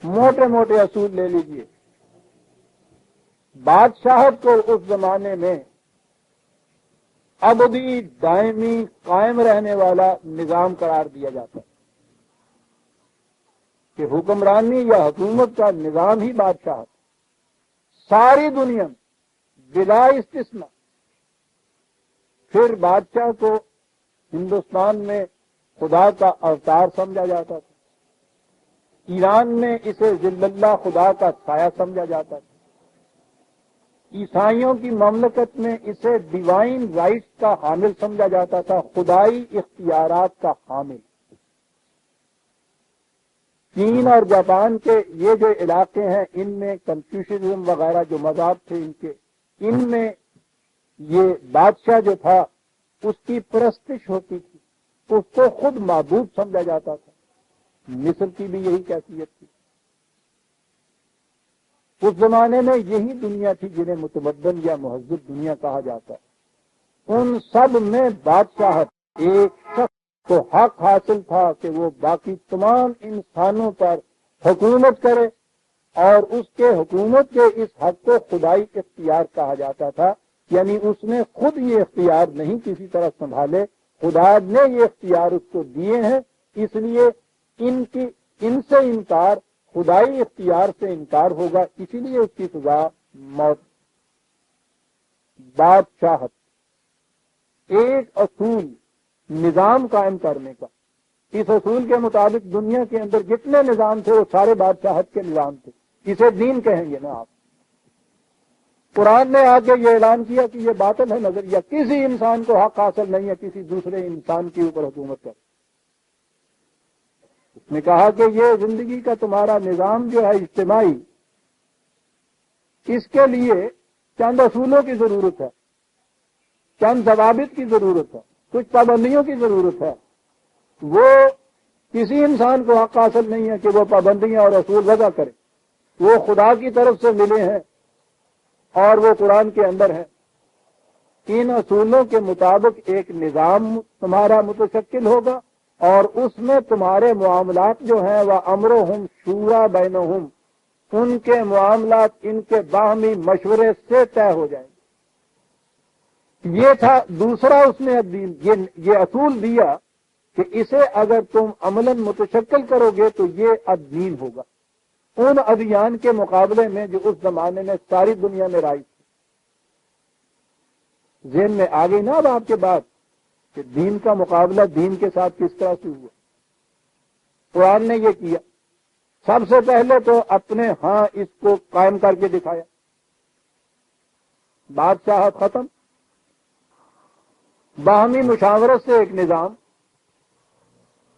موٹے موٹے اصول لے لیجئے. بادشاہت کو اس زمانے میں ابدی دائمی قائم رہنے والا نظام قرار دیا جاتا ہے کہ حکمرانی یا حکومت کا نظام ہی بادشاہت ساری دنیا میں بلا استثناء. پھر بادشاہ کو ہندوستان میں خدا کا اوتار سمجھا جاتا تھا. ایران میں اسے ذل اللہ خدا کا سایہ سمجھا جاتا تھا. عیسائیوں کی مملکت میں اسے ڈیوائن رائٹس کا حامل سمجھا جاتا تھا, خدائی اختیارات کا حامل. چین اور جاپان کے یہ جو علاقے ہیں ان میں کنفیوشنزم وغیرہ جو مذہب تھے ان میں یہ بادشاہ جو تھا اس کی پرستش ہوتی تھی, اس کو خود معبود سمجھا جاتا تھا. مصر کی بھی یہی کیفیت تھی. اس زمانے میں یہی دنیا تھی جنہیں متمدن یا مہذب دنیا کہا جاتا ہے. ان سب میں بادشاہت ایک شخص کو حق حاصل تھا کہ وہ باقی تمام انسانوں پر حکومت کرے اور اس کے حکومت کے اس حق کو خدائی اختیار کہا جاتا تھا. یعنی اس نے خود یہ اختیار نہیں کسی طرح سنبھالے, خدا نے یہ اختیار اس کو دیے ہیں. اس لیے ان سے انکار خدائی اختیار سے انکار ہوگا, اسی لیے اس کی سزا موت. بادشاہت ایک اصول نظام قائم کرنے کا. اس اصول کے مطابق دنیا کے اندر جتنے نظام تھے وہ سارے بادشاہت کے نظام تھے. اسے دین کہیں گے نا آپ. قرآن نے آگے یہ اعلان کیا کہ یہ باطل ہے نظریہ, کسی انسان کو حق حاصل نہیں ہے کسی دوسرے انسان کے اوپر حکومت کر. اس نے کہا کہ یہ زندگی کا تمہارا نظام جو ہے اجتماعی, اس کے لیے چند اصولوں کی ضرورت ہے, چند ضوابط کی ضرورت ہے, کچھ پابندیوں کی ضرورت ہے. وہ کسی انسان کو حق حاصل نہیں ہے کہ وہ پابندیاں اور اصول وضع کرے. وہ خدا کی طرف سے ملے ہیں اور وہ قرآن کے اندر ہے. ان اصولوں کے مطابق ایک نظام تمہارا متشکل ہوگا اور اس میں تمہارے معاملات جو ہیں وہ امرہم شورا بینہم, ان کے معاملات ان کے باہمی مشورے سے طے ہو جائیں گے. یہ تھا دوسرا اس نے الدین, یہ اصول دیا کہ اسے اگر تم عملاً متشکل کرو گے تو یہ الدین ہوگا ان ادیان کے مقابلے میں جو اس زمانے میں ساری دنیا میں رائج تھی. ذہن میں آ گئی نا اب آپ کے بات کہ دین کا مقابلہ دین کے ساتھ کس طرح سے ہوا. قرآن نے یہ کیا. سب سے پہلے تو اپنے ہاں اس کو قائم کر کے دکھایا. بادشاہت ختم, باہمی مشاورت سے ایک نظام.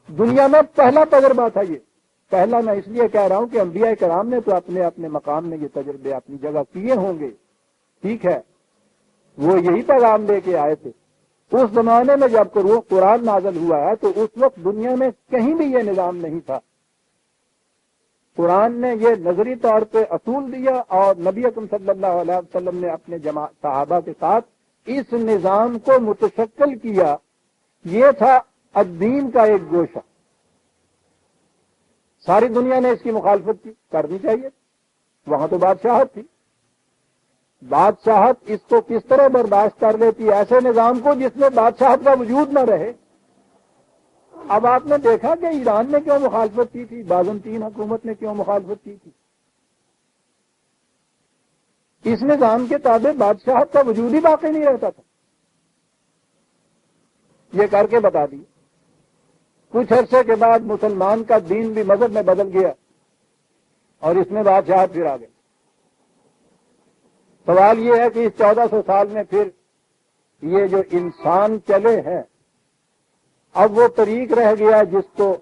دنیا میں پہلا تجربہ تھا یہ. پہلا میں اس لیے کہہ رہا ہوں کہ انبیاء کرام نے تو اپنے اپنے مقام میں یہ تجربے اپنی جگہ کیے ہوں گے, ٹھیک ہے, وہ یہی پیغام دے کے آئے تھے. اس زمانے میں جب قرآن نازل ہوا ہے تو اس وقت دنیا میں کہیں بھی یہ نظام نہیں تھا. قرآن نے یہ نظری طور پہ اصول دیا اور نبی اکرم صلی اللہ علیہ وسلم نے اپنے صحابہ کے ساتھ اس نظام کو متشکل کیا. یہ تھا الدین کا ایک گوشہ. ساری دنیا نے اس کی مخالفت کی, کرنی چاہیے, وہاں تو بادشاہت تھی. بادشاہت اس کو کس طرح برداشت کر لیتی ایسے نظام کو جس میں بادشاہت کا وجود نہ رہے. اب آپ نے دیکھا کہ ایران نے کیوں مخالفت کی تھی, بازنطین حکومت نے کیوں مخالفت کی تھی. اس نظام کے تابع بادشاہت کا وجود ہی باقی نہیں رہتا تھا. یہ کر کے بتا دی. کچھ عرصے کے بعد مسلمان کا دین بھی مذہب میں بدل گیا اور اس میں بادشاہت پھر آ گئی۔ سوال یہ ہے کہ اس 1400 سال میں پھر یہ جو انسان چلے ہیں، اب وہ طریق رہ گیا جس کو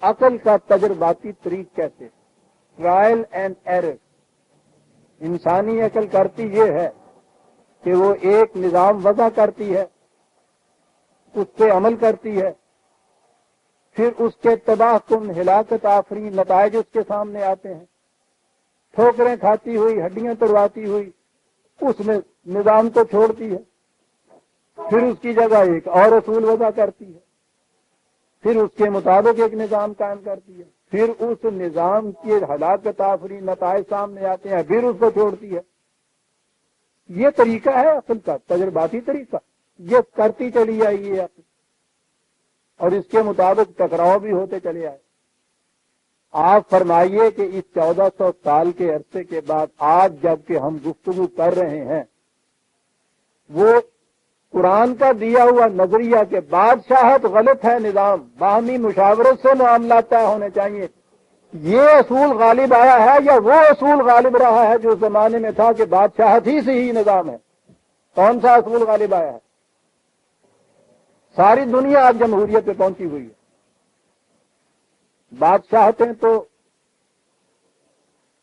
عقل کا تجرباتی طریق کہتے ہیں، ٹرائل اینڈ ایرر۔ انسانی عقل کرتی یہ ہے کہ وہ ایک نظام وضع کرتی ہے، اس پہ عمل کرتی ہے، پھر اس کے تباہ کن ہلاکت آفرین نتائج اس کے سامنے آتے ہیں، ٹھوکریں کھاتی ہوئی، ہڈیاں توڑواتی ہوئی اس میں نظام کو چھوڑتی ہے، پھر اس کی جگہ ایک اور اصول وضع کرتی ہے، پھر اس کے مطابق ایک نظام قائم کرتی ہے، پھر اس نظام کے ہلاکت آفرین نتائج سامنے آتے ہیں، پھر اس کو چھوڑتی ہے۔ یہ طریقہ ہے عقل کا، تجرباتی طریقہ، یہ کرتی چلی آئی ہے عقل، اور اس کے مطابق ٹکراؤ بھی ہوتے چلے آئے۔ آپ فرمائیے کہ اس 1400 سال کے عرصے کے بعد آج جب کہ ہم گفتگو کر رہے ہیں، وہ قرآن کا دیا ہوا نظریہ کہ بادشاہت غلط ہے، نظام باہمی مشاورت سے معاملات طے ہونے چاہیے، یہ اصول غالب آیا ہے یا وہ اصول غالب رہا ہے جو اس زمانے میں تھا کہ بادشاہت ہی سے ہی نظام ہے؟ کون سا اصول غالب آیا ہے؟ ساری دنیا آج جمہوریت پہ پہنچی ہوئی ہے۔ بادشاہتیں تو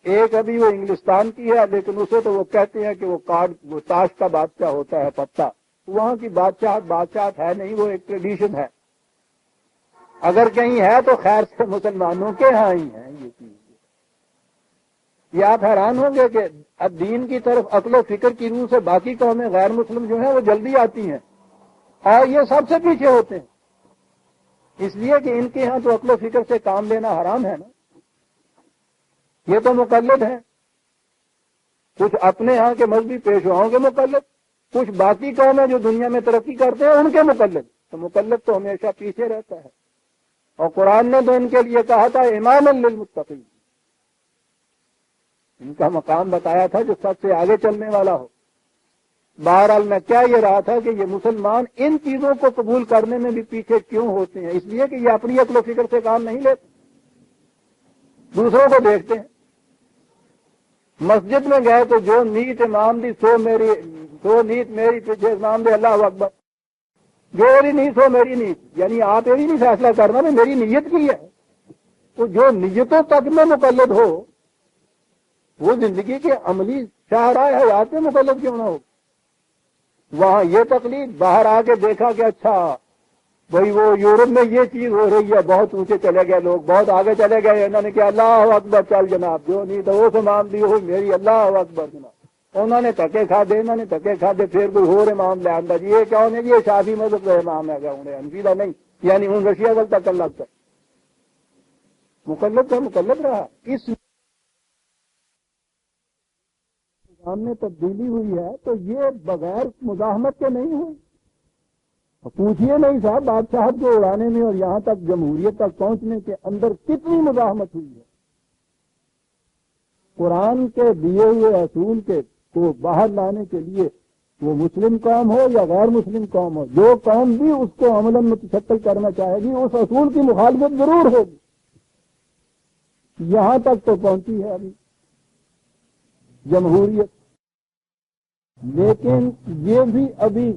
ایک ابھی وہ انگلستان کی ہے، لیکن اسے تو وہ کہتے ہیں کہ وہ تاش کا بادشاہ ہوتا ہے پتا، وہاں کی بادشاہت ہے نہیں، وہ ایک ٹریڈیشن ہے، اگر کہیں ہے تو خیر سے مسلمانوں کے ہاں ہی ہیں یہ چیز۔ یہ آپ حیران ہوں گے کہ اب دین کی طرف عقل و فکر کی روح سے باقی قومیں غیر مسلم جو ہیں وہ جلدی آتی ہیں اور یہ سب سے پیچھے ہوتے ہیں، اس لیے کہ ان کے ہاں تو عقل و فکر سے کام لینا حرام ہے نا، یہ تو مقلد ہیں، کچھ اپنے ہاں کے مذہبی پیشواؤں کے مقلد، کچھ باقی قومیں جو دنیا میں ترقی کرتے ہیں ان کے مقلد، تو مقلد تو ہمیشہ پیچھے رہتا ہے۔ اور قرآن نے تو ان کے لیے کہا تھا اماما للمتقین، ان کا مقام بتایا تھا جو سب سے آگے چلنے والا ہو۔ بہرحال میں کیا یہ رہا تھا کہ یہ مسلمان ان چیزوں کو قبول کرنے میں بھی پیچھے کیوں ہوتے ہیں؟ اس لیے کہ یہ اپنی عقل و فکر سے کام نہیں لیتے، دوسروں کو دیکھتے ہیں۔ مسجد میں گئے تو جو نیت امام دی سو نیت میری پیچھے امام دے، اللہ اکبر، جو میری نیت ہو میری نیت، یعنی آپ یہ بھی نہیں فیصلہ کرنا کہ میری نیت کی ہے، تو جو نیتوں تک میں مقلد ہو وہ زندگی کے عملی شاہراہ حیات میں مقلد کیوں نہ ہو؟ وہاں یہ تقلید، باہر آ کے دیکھا کہ اچھا بھائی وہ یورپ میں یہ چیز ہو رہی ہے، بہت اونچے چلے گئے لوگ، بہت آگے چلے گئے، انہوں نے کہا اللہ اکبر، چل جناب، جو نہیں تو وہ سامان دی ہوئی میری، اللہ اکبر جناب، انہوں نے دھکے کھادے، پھر کوئی اور امام لے آندا، جی یہ کون ہے؟ یہ شافعی مذہب کا امام ہے گا، انہیں انفیدہ نہیں، یعنی ان رشیا گل تک لگتا مقلد کا مقلد رہا۔ اس نظام میں تبدیلی ہوئی ہے تو یہ بغیر مزاحمت کے نہیں ہوئی۔ پوچھئے نہیں صاحب، بادشاہت کو اڑانے میں اور یہاں تک جمہوریت تک پہنچنے کے اندر کتنی مزاحمت ہوئی ہے۔ قرآن کے دیے ہوئے اصول کو باہر لانے کے لیے وہ مسلم قوم ہو یا غیر مسلم قوم ہو، جو قوم بھی اس کو عملاً متشکل کرنا چاہے گی اس اصول کی مخالفت ضرور ہوگی۔ یہاں تک تو پہنچی ہے ابھی جمہوریت، لیکن یہ بھی ابھی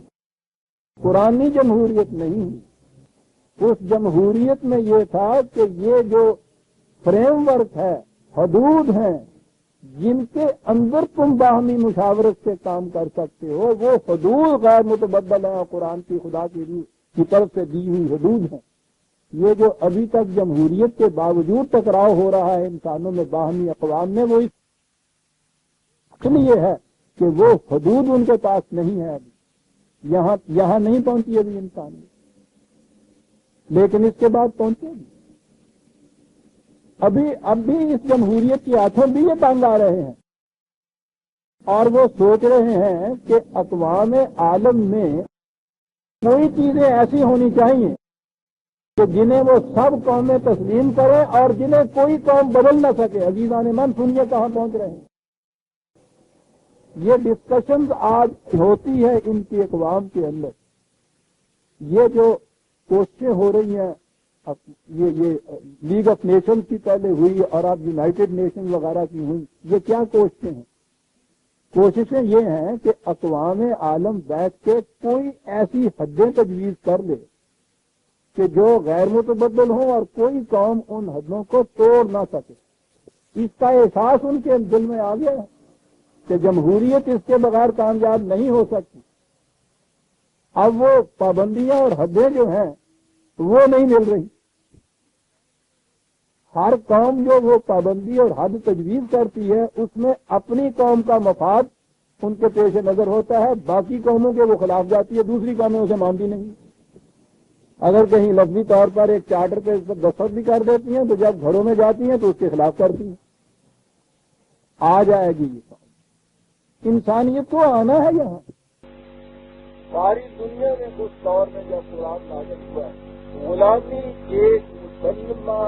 قرآنی جمہوریت نہیں ہے۔ اس جمہوریت میں یہ تھا کہ یہ جو فریم ورک ہے، حدود ہیں جن کے اندر تم باہمی مشاورت سے کام کر سکتے ہو، وہ حدود غیر متبدل ہیں اور قرآن کی خدا کی طرف سے دی ہوئی حدود ہیں۔ یہ جو ابھی تک جمہوریت کے باوجود ٹکراؤ ہو رہا ہے انسانوں میں باہمی اقوام میں، وہ اس لیے ہے کہ وہ حدود ان کے پاس نہیں ہے، ابھی یہاں نہیں پہنچی ابھی انسان، لیکن اس کے بعد پہنچے گی۔ اب بھی اس جمہوریت کے ہاتھوں بھی یہ تنگ آ رہے ہیں اور وہ سوچ رہے ہیں کہ اقوام عالم میں کوئی چیزیں ایسی ہونی چاہیے کہ جنہیں وہ سب قومیں تسلیم کریں اور جنہیں کوئی قوم بدل نہ سکے۔ عزیزان من سنیے کہاں پہنچ رہے ہیں۔ یہ ڈسکشنز آج ہوتی ہے ان کی اقوام کے اندر، یہ جو کوششیں ہو رہی ہیں یہ لیگ آف نیشنز کی پہلے ہوئی اور اب یونائٹڈ نیشن وغیرہ کی ہوئی، یہ کیا کوششیں ہیں؟ کوششیں یہ ہیں کہ اقوام عالم بیٹھ کے کوئی ایسی حدیں تجویز کر لے کہ جو غیر متبدل ہوں اور کوئی قوم ان حدوں کو توڑ نہ سکے۔ اس کا احساس ان کے دل میں آ گیا ہے کہ جمہوریت اس کے بغیر کامیاب نہیں ہو سکتی۔ اب وہ پابندیاں اور حدیں جو ہیں وہ نہیں مل رہی۔ ہر قوم جو وہ پابندی اور حد تجویز کرتی ہے اس میں اپنی قوم کا مفاد ان کے پیش نظر ہوتا ہے، باقی قوموں کے وہ خلاف جاتی ہے، دوسری قومیں اسے مانتی نہیں۔ اگر کہیں لفظی طور پر ایک چارٹر پہ اس پر دستخط بھی کر دیتی ہیں تو جب گھروں میں جاتی ہیں تو اس کے خلاف کرتی ہیں۔ آ جائے گی یہ قوم، انسانیت کو آنا ہے یہاں۔ ساری دنیا میں اس دور میں جب قرآن نازل ہوا غلامی ایک مسلمہ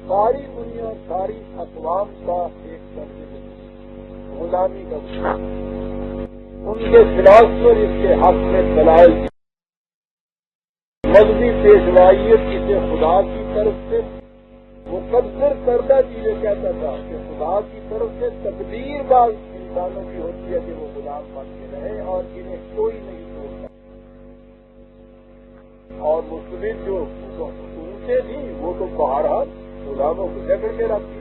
ساری دنیا ساری اقوام کا ایک طرز غلامی کا ان کے خلاف پر اس کے حق میں دلائل مذہبی پیشوائیت جسے خدا کی طرف سے مقدر کردہ چیزیں کہتا تھا کہ خدا کی طرف سے تقدیر بعض انسانوں کی ہوتی ہے کہ وہ غلام بن کے رہے اور انہیں کوئی نہیں چھوڑتا۔ اور مسلم جو سنتے تھی وہ تو بہرحال غلاموں کو جکڑ کے رکھتی،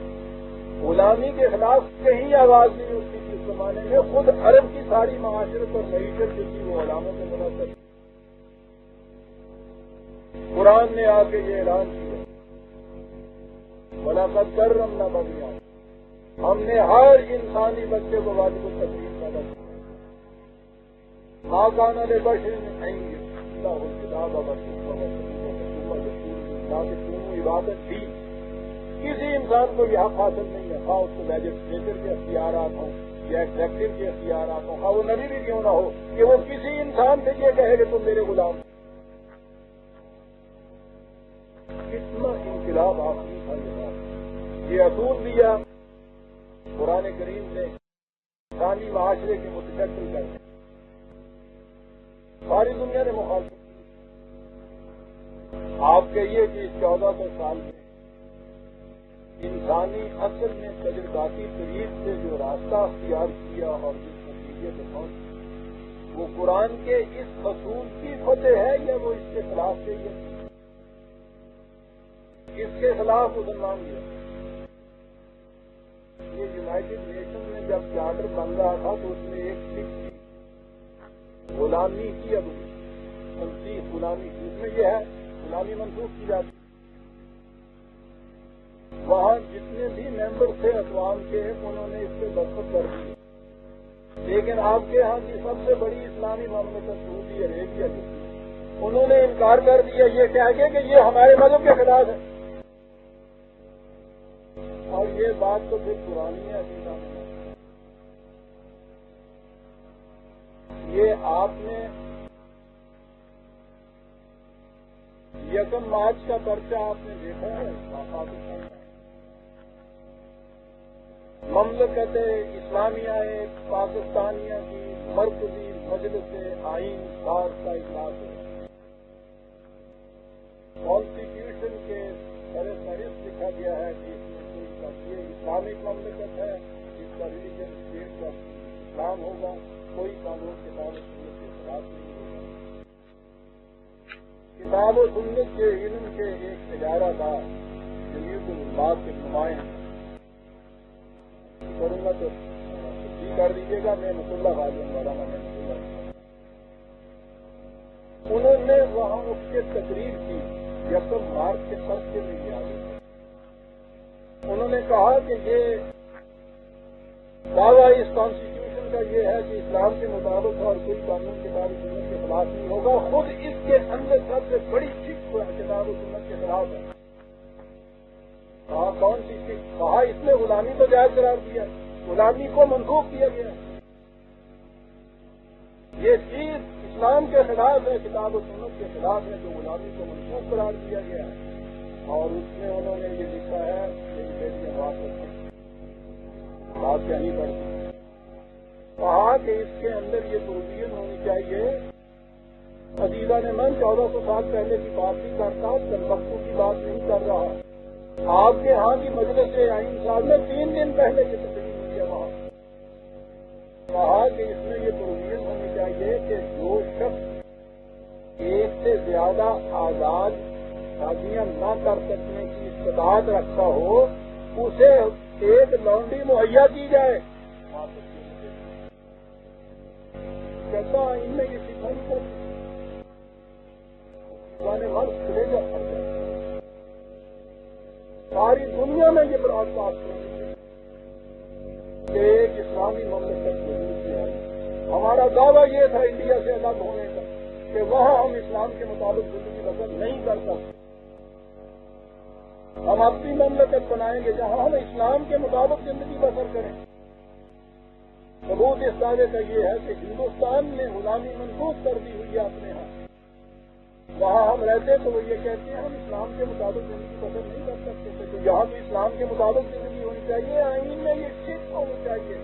غلامی کے خلاف کہیں آواز نہیں اٹھتی تھی اس زمانے میں۔ خود عرب کی ساری معاشرت اور معیشت جو تھی وہ غلاموں سے منحصر۔ قرآن نے آ کے یہ اعلان کیا وَلَقَدْ كَرَّمْنَا بَنِي آدَمَ، ہم نے ہر انسانی بچے کو واجب التکلیم پیدا کیا۔ مَا كَانَ لِبَشَرٍ أَن يُؤْتَىٰ الْكِتَابَ وَالْحِكْمَةَ ثُمَّ عبادت دی، کسی انسان کو یہ حق حاصل نہیں ہے، خواہ اس کو لیجسلیچر کے اختیارات ہوں یا ایگزیکٹو کے اختیارات ہوں، خواہ وہ نبی بھی کیوں نہ ہو، کہ وہ کسی انسان سے یہ کہے کہ تم میرے غلام۔ کتنا انقلاب آخری تھا یہ اصول دیا قرآن کریم نے انسانی معاشرے کے متشکل کرنے، ساری دنیا نے مخالفت کی۔ آپ کہیے کہ اس 1400 سال میں انسانی اصل نے تجرباتی طریق سے جو راستہ اختیار کیا اور جس نتیجے پہ پہنچا وہ قرآن کے اس اصول کی فتح ہے یا وہ اس کے خلاف سے اس کے خلاف مسلمان گیا؟ یہ یونائٹڈ نیشن میں جب چارٹر بن رہا تھا تو اس میں ایک فکس تھی غلامی کی، اب تنسیخ غلامی کی، اس میں یہ ہے غلامی منسوخ کی جاتی۔ وہاں جتنے بھی ممبر تھے اقوام کے انہوں نے اس پہ دستخط کر دیے، لیکن آپ کے ہاں کی سب سے بڑی اسلامی مملکت سعودی عربیہ جو تھی انہوں نے انکار کر دیا، یہ کہہ کے کہ یہ ہمارے مذہب کے خلاف ہے۔ اور یہ بات تو پھر پرانی ہے یہ آپ نے 1 مارچ کا پرچہ آپ نے دیکھا ہے پاکستان مملکت اسلامیہ پاکستانیہ کی مرکزی مجلس آئین ساز کا اجلاس ہے، کانسٹیٹیوشن کے فہرست لکھا گیا ہے کہ یہ اسلامک مملکت ہے جس کا ریلیجن اسٹیٹ کا اسلام ہوگا، کوئی قانون کتاب و سنت کے خلاف نہیں ہوگا۔ کتاب و سنت کے علم کے ایک ادارہ تھا جمعیت العلماء کے نمائندے کروں گا تو تصدیق کر دیجیے گا، میں مسلح عالم والا انہوں نے وہاں اس کے تقریر کی 1 مارچ کے پرچے میں یہ آگے انہوں نے کہا کہ یہ دعویٰ اس کانسٹیٹیوشن کا یہ ہے کہ اسلام کے مطابق اور کوئی قانون کتاب و سنت کے خلاف نہیں ہوگا، خود اس کے اندر سب سے بڑی شک کتاب و سنت کے خلاف ہے۔ کہا کون سی شک؟ کہا اس میں غلامی کو جائز قرار دیا، غلامی کو منسوخ کیا گیا، یہ چیز اسلام کے خلاف ہے، کتاب و سنت کے خلاف ہے، جو غلامی کو منسوخ قرار دیا گیا ہے۔ اور اس میں انہوں نے یہ لکھا ہے بات کہنی پڑتی، کہا کہ اس کے اندر یہ پروویژن ہونی چاہیے عزیزہ نے من 1400 سال پہلے کی بات نہیں کرتا، تنبکو کی بات نہیں کر رہا۔ آپ کے ہاں کی مجلس عین صاحب میں 3 دن پہلے کی تقریر ہوئی ہے، وہاں کہا کہ اس میں یہ پروویژن ہونی چاہیے کہ جو شخص ایک سے زیادہ آزاد شادیاں نہ کر سکنے کی استطاعت رکھتا ہو اسے ایک لانڈری مہیا کی جائے۔ کہتا ان میں یہ سکھائی کر ساری دنیا میں یہ براڈ کاسٹ ہوئی کہ ایک اسلامی مملکت وجود میں آئی۔ ہمارا دعویٰ یہ تھا انڈیا سے الگ ہونے کا کہ وہاں ہم اسلام کے مطابق زندگی بسر نہیں کر سکتے، ہم اپنی مملکت بنائیں گے جہاں ہم اسلام کے مطابق زندگی بسر کریں۔ ثبوت اس دعوے کا یہ ہے کہ ہندوستان میں غلامی منسوخ کر دی ہوئی ہے اپنے ہاں، وہاں ہم رہتے تو وہ یہ کہتے ہیں ہم اسلام کے مطابق زندگی بسر نہیں کر سکتے تھے، تو یہاں بھی اسلام کے مطابق زندگی ہونی چاہیے۔ آئین میں یہ چیز ہونی چاہیے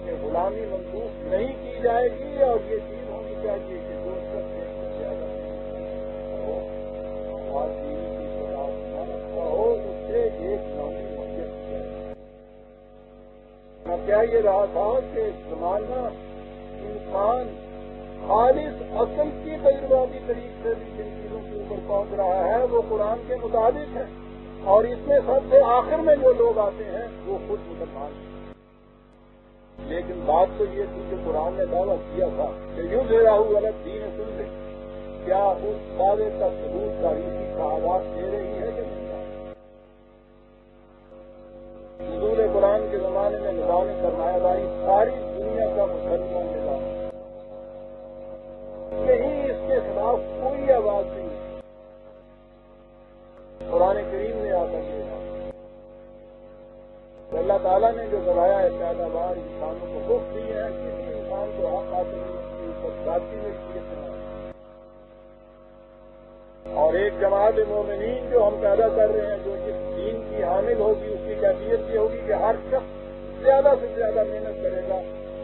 کہ غلامی منسوخ نہیں کی جائے گی، اور یہ چیز ہونی چاہیے کہ جو شخص ایک سے زیادہ ہو اور دین کی شراب نہ رکھتا ہو اسے ایک نامی مہیا کی جائے۔ میں کیا یہ رہا تھا کہ زمانہ انسان خالص اصل کی تجرباتی طریق سے بھی جن چیزوں کے اوپر پہنچ رہا ہے وہ قرآن کے مطابق ہے، اور اس میں سب سے آخر میں جو لوگ آتے ہیں وہ خود مسلمان ہیں۔ لیکن بات تو یہ تھی کہ قرآن نے دعویٰ کیا تھا کہ یوں دے رہا ہوں غلط دین سن لے، کیا اس دعوے کا ثبوت تاریخی شہادات دے رہی ہے کہ نہیں؟ حضور قرآن کے زمانے میں نظام سرمایہ داری ساری دنیا کا مسلمان نظام، یہی اس کے خلاف کوئی آواز نہیں۔ قرآن کریم نے آ کر یہ اللہ تعالیٰ نے جو ذرائع پیداوار انسانوں کو مفت دیے ہیں، کسی انسان کو حق حاصل نہیں کی ذاتی میں اور ایک جماعت مومنین جو ہم پیدا کر رہے ہیں جو جس دین کی حامل ہوگی اس کی کیفیت یہ ہوگی کہ ہر شخص زیادہ سے زیادہ محنت کرے گا،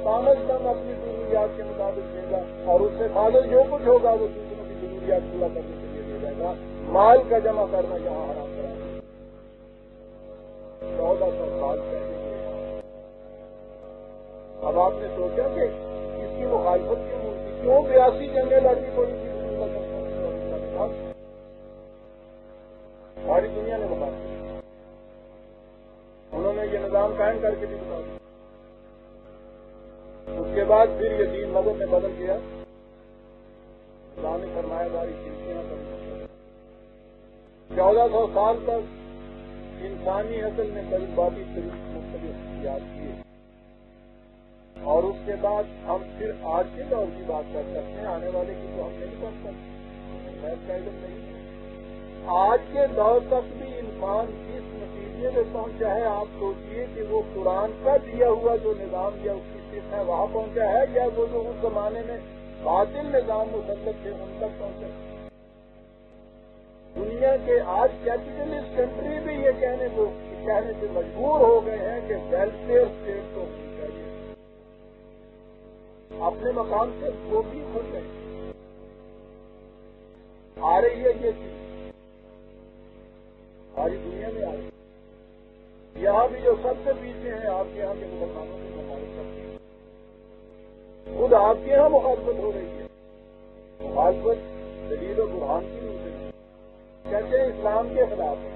کم از کم اپنی ضروریات کے مطابق دے گا، اور اس سے فاضل جو کچھ ہوگا وہ دوسروں کی ضروریات پورا کرنے کے لیے دے جائے گا۔ مال کا جمع کرنا یہاں حرام کرا 1400 سال پہلے۔ اب آپ نے سوچا کہ اس کی مخالفت کیوں ہوتی، کیوں 82 جنگیں لڑنی پڑی تھی؟ ساری دنیا نے بتا دیا، انہوں نے یہ نظام قائم کر کے بھی بتا دیا۔ اس کے بعد پھر یہ دین مذہب میں بدل گیا، اسلامی سرمایہ داری سلسلہ کرنا 1400 سال تک انسانی نسل نے تجرباتی طریق مختلف اختیار کیے، اور اس کے بعد ہم پھر آج کے دور کی بات کر سکتے ہیں، آنے والے کی تو ہم نہیں کر سکتے، خیر کا علم نہیں ہے۔ آج کے دور تک بھی انسان جس نتیجے میں پہنچا ہے، آپ سوچیے کہ وہ قرآن کا دیا ہوا جو نظام یا اس کی صرف ہے وہاں پہنچا ہے، یا وہ جو اس زمانے میں باطل نظام مسلط تھے ان تک پہنچا۔ دنیا کے آج کیپٹلسٹ کنٹری بھی یہ کہنے سے مجبور ہو گئے ہیں کہ ویلفیئر اسٹیٹ تو ہونی چاہیے، اپنے مقام سے وہ بھی کھل گئے۔ آ رہی ہے یہ چیز ساری دنیا میں آ رہی ہے، یہاں بھی جو سب سے پیچھے ہیں آپ کے یہاں کے مسلمانوں کی مخالفت کرتے ہیں، خود آپ کے یہاں مخالفت ہو رہی ہے، مخالفت دلیل و برہان کی نہیں ہے، کہتے ہیں اسلام کے خلاف ہے۔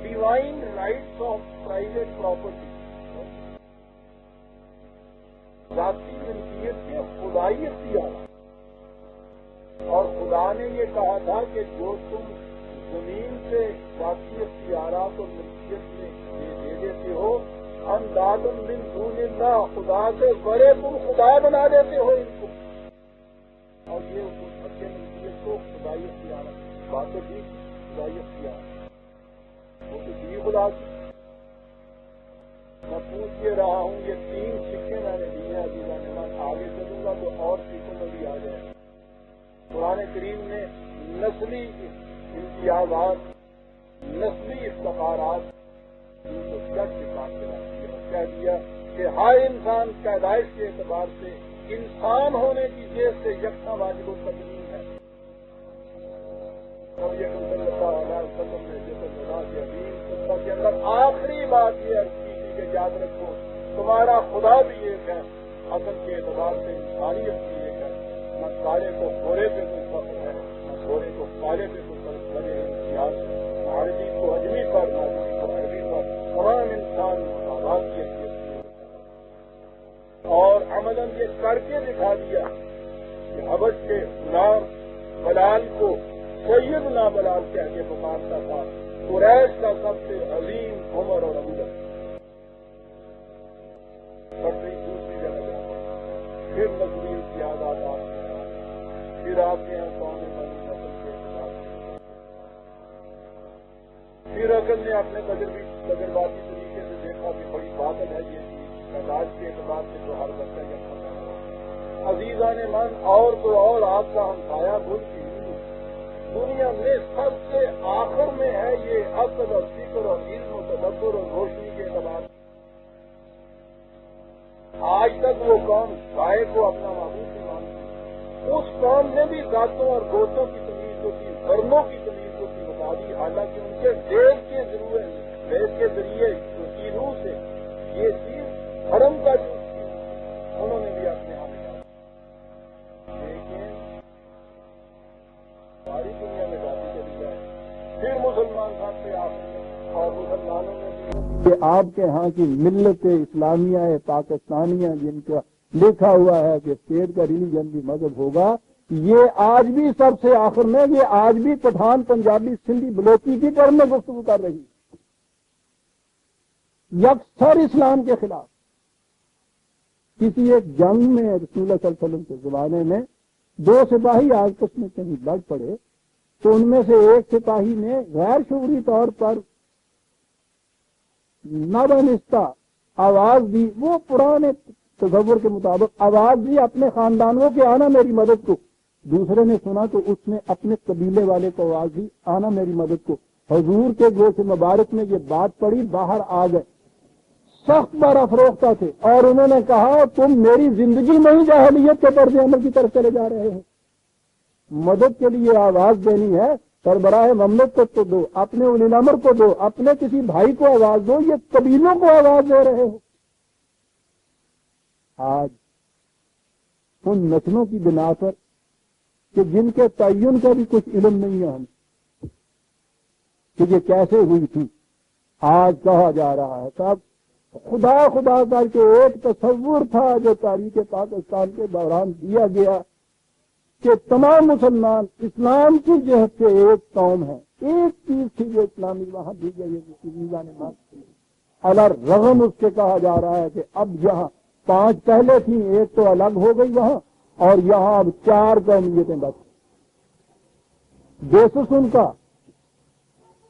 Divine rights of private property, ذاتی ملکیت کے خدائی اختیار، اور خدا نے یہ کہا تھا کہ جو تم زمین سے ذاتی اختیارات اور ملکیت میں دے دیتے ہو، انداز من دون اللہ، خدا سے بڑے تم خدا بنا دیتے ہو ان کو، اور یہ اپنے ملکیت کو خدائی اختیارات، باتیں بھی خدائی اختیار، وہ تو بھی خدا کی۔ میں پوچھ یہ رہا ہوں، یہ 3 سکے میں نے دیے ہیں، عزیزہ نے میں آگے چلوں گا تو اور سکوں میں بھی آ جائے۔ قرآن کریم نے نسلی امتیازات، نسلی افتخارات ان کو جج کے ساتھ کہہ دیا کہ ہر انسان پیدائش کے اعتبار سے انسان ہونے کی جیس سے یکساں واجب التکلیم ہے. نبی اکرم صلی اللہ علیہ وسلم نے جیسے نماز عظیم خطبہ کے اندر آخری بات یہ عرض کی تھی کہ یاد رکھو تمہارا خدا بھی ایک ہے، اصل کے اعتبار سے انسانیت بھی ایک ہے. نہ کالے کو گورے پہ کوئی فخر ہے، نہ گورے کو کالے پہ کوئی فرق بنے امتیاز، نہ عربی کو اجمی پر، نہ اجمی کو عربی پر. تمام انسان مساوات کی حیثیت سے، اور عملاً یہ کر کے دکھا دیا کہ حبش کے غلام بلال کو سید نا بلال کہہ کے پکارتا تھا، قریش کا سب سے عظیم عمر اور ابو بکر. دوسری جگہ جاتا پھر مزید کی آزاد آپ کے یہاں، پھر آپ کے یہاں قوم بنی نسل کے اعتبار سے، پھر عقل نے اپنے تجرباتی طریقے سے دیکھا کہ بڑی باطل ہے یہ چیز، تعداد کے اعتبار سے تو ہر بچہ کا پتہ ہے. عزیزان من، اور تو اور آپ کا ہمسایہ ملک دنیا میں سب سے آخر میں ہے یہ عقل اور فکر اور علم و تدبر اور روشنی کے اعتبار سے. آج تک وہ قوم گائے کو اپنا معبود نہیں مانتی. اس قوم نے بھی ذاتوں اور گوتوں کی تمیز ہوتی، ورنوں کی تمیز ہوتی بتا دی، حالانکہ ان کے دیش کے ذریعے کی روح سے یہ چیز حرم کا جز تھی، انہوں نے بھی اپنے ہاتھ میں. لیکن ساری دنیا میں جاتی چلی جائے، پھر مسلمان صاحب سے آپ اور مسلمانوں نے کہ آپ کے ہاں کی ملت اسلامیہ پاکستانیہ جن کا لکھا ہوا ہے کہ اسٹیٹ کا ریلیجن بھی مذہب ہوگا، یہ آج بھی سب سے آخر میں یہ آج بھی پٹھان پنجابی سندھی بلوچی کی ٹرم میں گفتگو کر رہی یکسر اسلام کے خلاف. کسی ایک جنگ میں رسول اللہ صلی اللہ علیہ وسلم کے زمانے میں دو سپاہی آپس میں کہیں لڑ پڑے تو ان میں سے ایک سپاہی نے غیر شعوری طور پر نبنستہ آواز دی، وہ پرانے تصور کے مطابق آواز دی اپنے خاندانوں کے آنا میری مدد کو. دوسرے نے سنا تو اس نے اپنے قبیلے والے کو آواز دی آنا میری مدد کو. حضور کے گوش مبارک میں یہ بات پڑی، باہر آ گئے، سخت برافروختہ تھے اور انہوں نے کہا تم میری زندگی میں ہی جاہلیت کے طرز عمل کی طرف چلے جا رہے ہیں. مدد کے لیے آواز دینی ہے، سربراہ مملکت کو تو دو، اپنے اولی الامر کو دو، اپنے کسی بھائی کو آواز دو، یہ قبیلوں کو آواز دے رہے ہو. آج ان نسلوں کی بنا پر کہ جن کے تعین کا بھی کچھ علم نہیں ہے ہم کہ یہ کیسے ہوئی تھی، آج کہا جا رہا ہے صاحب خدا کر کے ایک تصور تھا جو تاریخ پاکستان کے دوران دیا گیا کہ تمام مسلمان اسلام کی جہت سے ایک قوم ہے، ایک چیز تھی جو اسلامی وہاں دی گئی ہے جس کی میزان بات الرغم اس کے کہا جا رہا ہے کہ اب یہاں 5 پہلے تھیں، ایک تو الگ ہو گئی وہاں، اور یہاں اب 4 قومیتیں بس. بیسس ان کا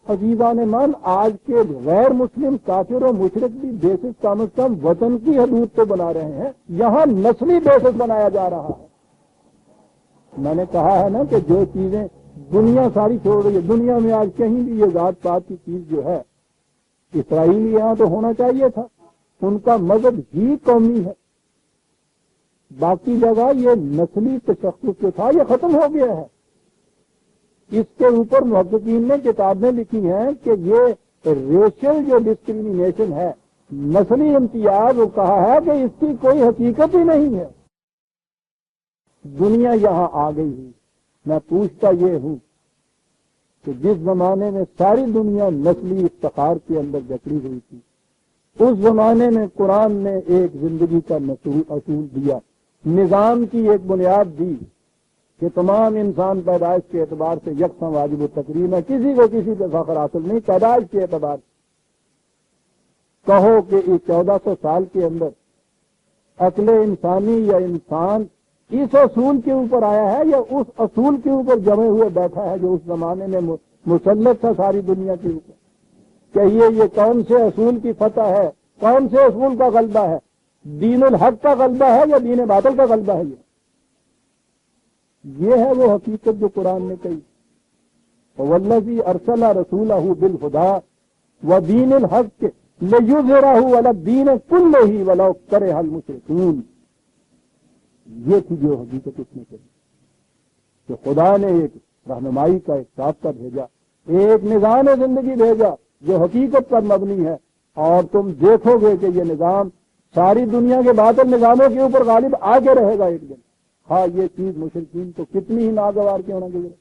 عزیزان من آج کے غیر مسلم کافر و مشرک بھی بیسس کم از کم وطن کی حدود تو بنا رہے ہیں، یہاں نسلی بیسس بنایا جا رہا ہے. میں نے کہا ہے نا کہ جو چیزیں دنیا ساری چھوڑ رہی ہے، دنیا میں آج کہیں بھی یہ ذات پات کی چیز جو ہے، اسرائیل یہاں تو ہونا چاہیے تھا، ان کا مذہب ہی قومی ہے، باقی جگہ یہ نسلی تشخص جو تھا یہ ختم ہو گیا ہے. اس کے اوپر محققین نے کتابیں لکھی ہیں کہ یہ ریشل جو ڈسکریمنیشن ہے، نسلی امتیاز، وہ کہا ہے کہ اس کی کوئی حقیقت ہی نہیں ہے. دنیا یہاں آ گئی ہے. میں پوچھتا یہ ہوں کہ جس زمانے میں ساری دنیا نسلی افتخار کے اندر جکڑی ہوئی تھی، اس زمانے میں قرآن نے ایک زندگی کا اصول دیا، نظام کی ایک بنیاد دی کہ تمام انسان پیدائش کے اعتبار سے یکساں واجب التکریم ہے، کسی کو کسی پہ فخر حاصل نہیں، پیدائش کے اعتبار سے. کہو کہ اس 1400 سال کے اندر عقل انسانی یا انسان اس اصول کے اوپر آیا ہے یا اس اصول کے اوپر جمے ہوئے بیٹھا ہے جو اس زمانے میں مسلط تھا ساری دنیا کے اوپر؟ کہیے یہ کون سے اصول کی فتح ہے، کون سے اصول کا غلبہ ہے؟ دین الحق کا غلبہ ہے یا دین باطل کا غلبہ ہے؟ یہ ہے وہ حقیقت جو قرآن نے کہی، والذی ارسل رسولہ بالہدی ودین الحق لیظہرہ علی الدین کلہ ولو کرہ المشرکون. یہ تھی جو حقیقت اس نے کہی کہ خدا نے ایک رہنمائی کا ایک ضابطہ بھیجا، ایک نظام زندگی بھیجا جو حقیقت پر مبنی ہے، اور تم دیکھو گے کہ یہ نظام ساری دنیا کے باطل نظاموں کے اوپر غالب آ کے رہے گا ایک دن۔ ہاں یہ چیز مشرکین کو کتنی ہی ناگوار کیوں نہ گزرے۔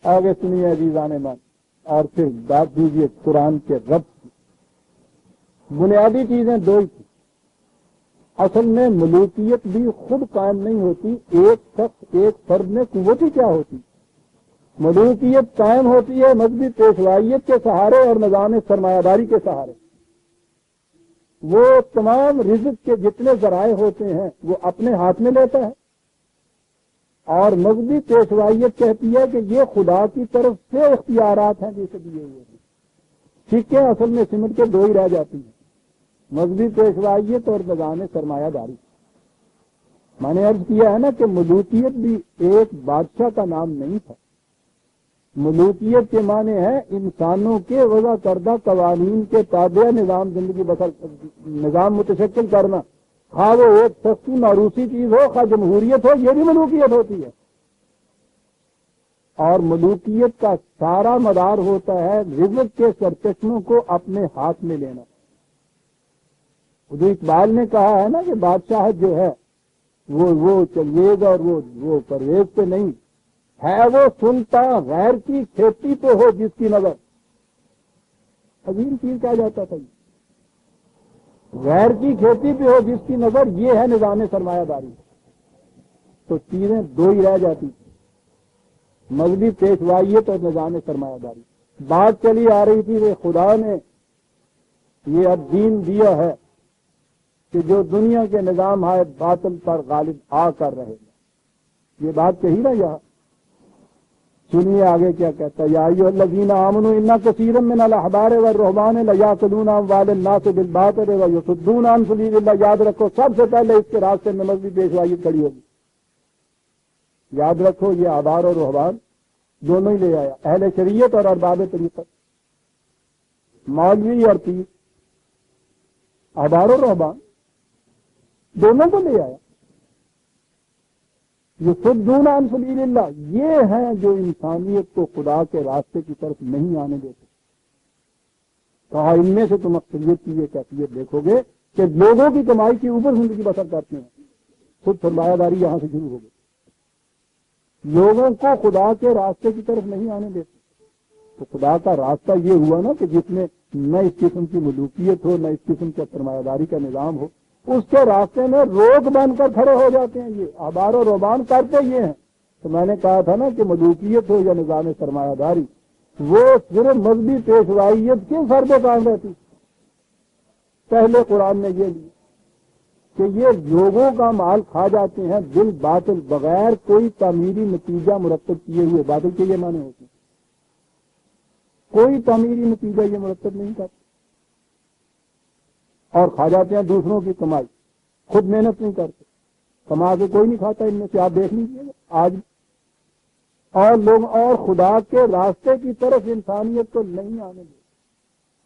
آگے سنیے عزیزان من، اور پھر بات دیجیے قرآن کے رب کی۔ بنیادی چیزیں دو ہی تھیں۔ اصل میں ملوکیت بھی خود قائم نہیں ہوتی، ایک شخص ایک فرد میں قوت ہی کیا ہوتی۔ ملوکیت قائم ہوتی ہے مذہبی پیشوائیت کے سہارے اور نظام سرمایہ داری کے سہارے۔ وہ تمام رزق کے جتنے ذرائع ہوتے ہیں وہ اپنے ہاتھ میں لیتا ہے، اور مذہبی پیشوائیت کہتی ہے کہ یہ خدا کی طرف سے اختیارات ہیں جسے دیے ہوئے ہیں۔ سکے اصل میں سمٹ کے دو ہی رہ جاتی ہیں، مذہبی پیشوائیت اور نظام سرمایہ داری۔ میں نے عرض کیا ہے نا کہ ملوکیت بھی ایک بادشاہ کا نام نہیں تھا۔ ملوکیت کے معنی ہے انسانوں کے وضع کردہ قوانین کے تابع نظام زندگی بسر نظام متشکل کرنا، خواہ وہ ایک سستی موروثی چیز ہو، خواہ جمہوریت ہو، یہ بھی ملوکیت ہوتی ہے۔ اور ملوکیت کا سارا مدار ہوتا ہے رزق کے سرچشموں کو اپنے ہاتھ میں لینا۔ اردو اقبال نے کہا ہے نا کہ بادشاہت جو ہے وہ چنگیز اور وہ پرویز پہ نہیں ہے، وہ سنتا غیر کی کھیتی پہ ہو جس کی نظر۔ عظیم چیز کہا جاتا تھا غیر کی کھیتی پہ ہو جس کی نظر، یہ ہے نظام سرمایہ داری۔ تو چیزیں دو ہی رہ جاتی تھی، مذہبی پیشوائیت اور نظام سرمایہ داری۔ بات چلی آ رہی تھی کہ خدا نے یہ الدین دیا ہے کہ جو دنیا کے نظام ہے باطل پر غالب آ کر رہے گا۔ یہ بات کہی نا یہاں، سنیے آگے کیا کہتا ہے۔ یا ایھا الذین آمنوا ان کثیرا من الاحبار والرہبان لیاکلون اموال الناس بالباطل ویصدون عن سبیل اللہ۔ یاد رکھو سب سے پہلے اس کے راستے میں مذہبی پیشوائیت کھڑی ہوگی۔ یاد رکھو یہ احبار اور رہبان دونوں ہی لے آیا، اہل شریعت اور ارباب طریقت، مولوی اور پیر، احبار اور رہبان دونوں کو لے آیا۔ یصدون عن سبیل اللہ، یہ ہیں جو انسانیت کو خدا کے راستے کی طرف نہیں آنے دیتے۔ کہا ان میں سے تم اکثریت کی یہ کیفیت دیکھو گے کہ لوگوں کی کمائی کے اوپر زندگی بسر کرتے ہیں۔ خود سرمایہ داری یہاں سے شروع ہو گئی، لوگوں کو خدا کے راستے کی طرف نہیں آنے دیتے۔ تو خدا کا راستہ یہ ہوا نا کہ جس میں نہ اس قسم کی ملوکیت ہو، نہ اس قسم کا سرمایہ داری کا نظام ہو، اس کے راستے میں روک بن کر کھڑے ہو جاتے ہیں۔ یہ احبار و رہبان کرتے یہ ہیں۔ تو میں نے کہا تھا نا کہ ملوکیت ہو یا نظام سرمایہ داری، وہ صرف مذہبی پیشوائیت کے سر پہ کام رہتی۔ پہلے قرآن نے یہ لی کہ یہ لوگوں کا مال کھا جاتے ہیں بالباطل، بغیر کوئی تعمیری نتیجہ مرتب کیے ہوئے۔ باطل کے یہ معنی ہوتے ہیں، کوئی تعمیری نتیجہ یہ مرتب نہیں کرتے، اور کھا جاتے ہیں دوسروں کی کمائی، خود محنت نہیں کرتے، کما کے کوئی نہیں کھاتا ان میں سے، آپ دیکھ لیجیے آج۔ اور لوگ اور خدا کے راستے کی طرف انسانیت کو نہیں آنے دیتے،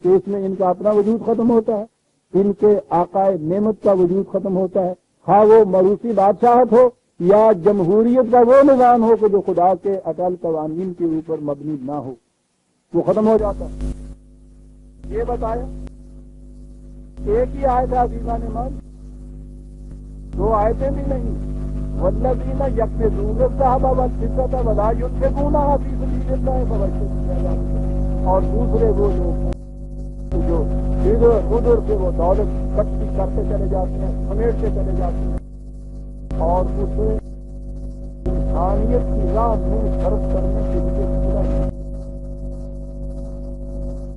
کہ اس میں ان کا اپنا وجود ختم ہوتا ہے، ان کے آقائے نعمت کا وجود ختم ہوتا ہے، ہاں وہ موروثی بادشاہت ہو یا جمہوریت کا وہ نظام ہو کہ جو خدا کے اٹل قوانین کے اوپر مبنی نہ ہو، وہ ختم ہو جاتا ہے۔ یہ بتایا ایک ہی آیت ہے عزیزان من، دو آیتیں بھی نہیں۔ والذین یکنزون الذھب والفضة ولا ينفقونها فی سبیل اللہ فبشرهم بعذاب۔ اور دوسرے وہ لوگ جو ادھر ادھر سے وہ دولت اکٹھی کرتے چلے جاتے ہیں، سمیٹتے چلے جاتے ہیں، اور اسے انسانیت کی راہ میں صرف کرنے کے لیے پورا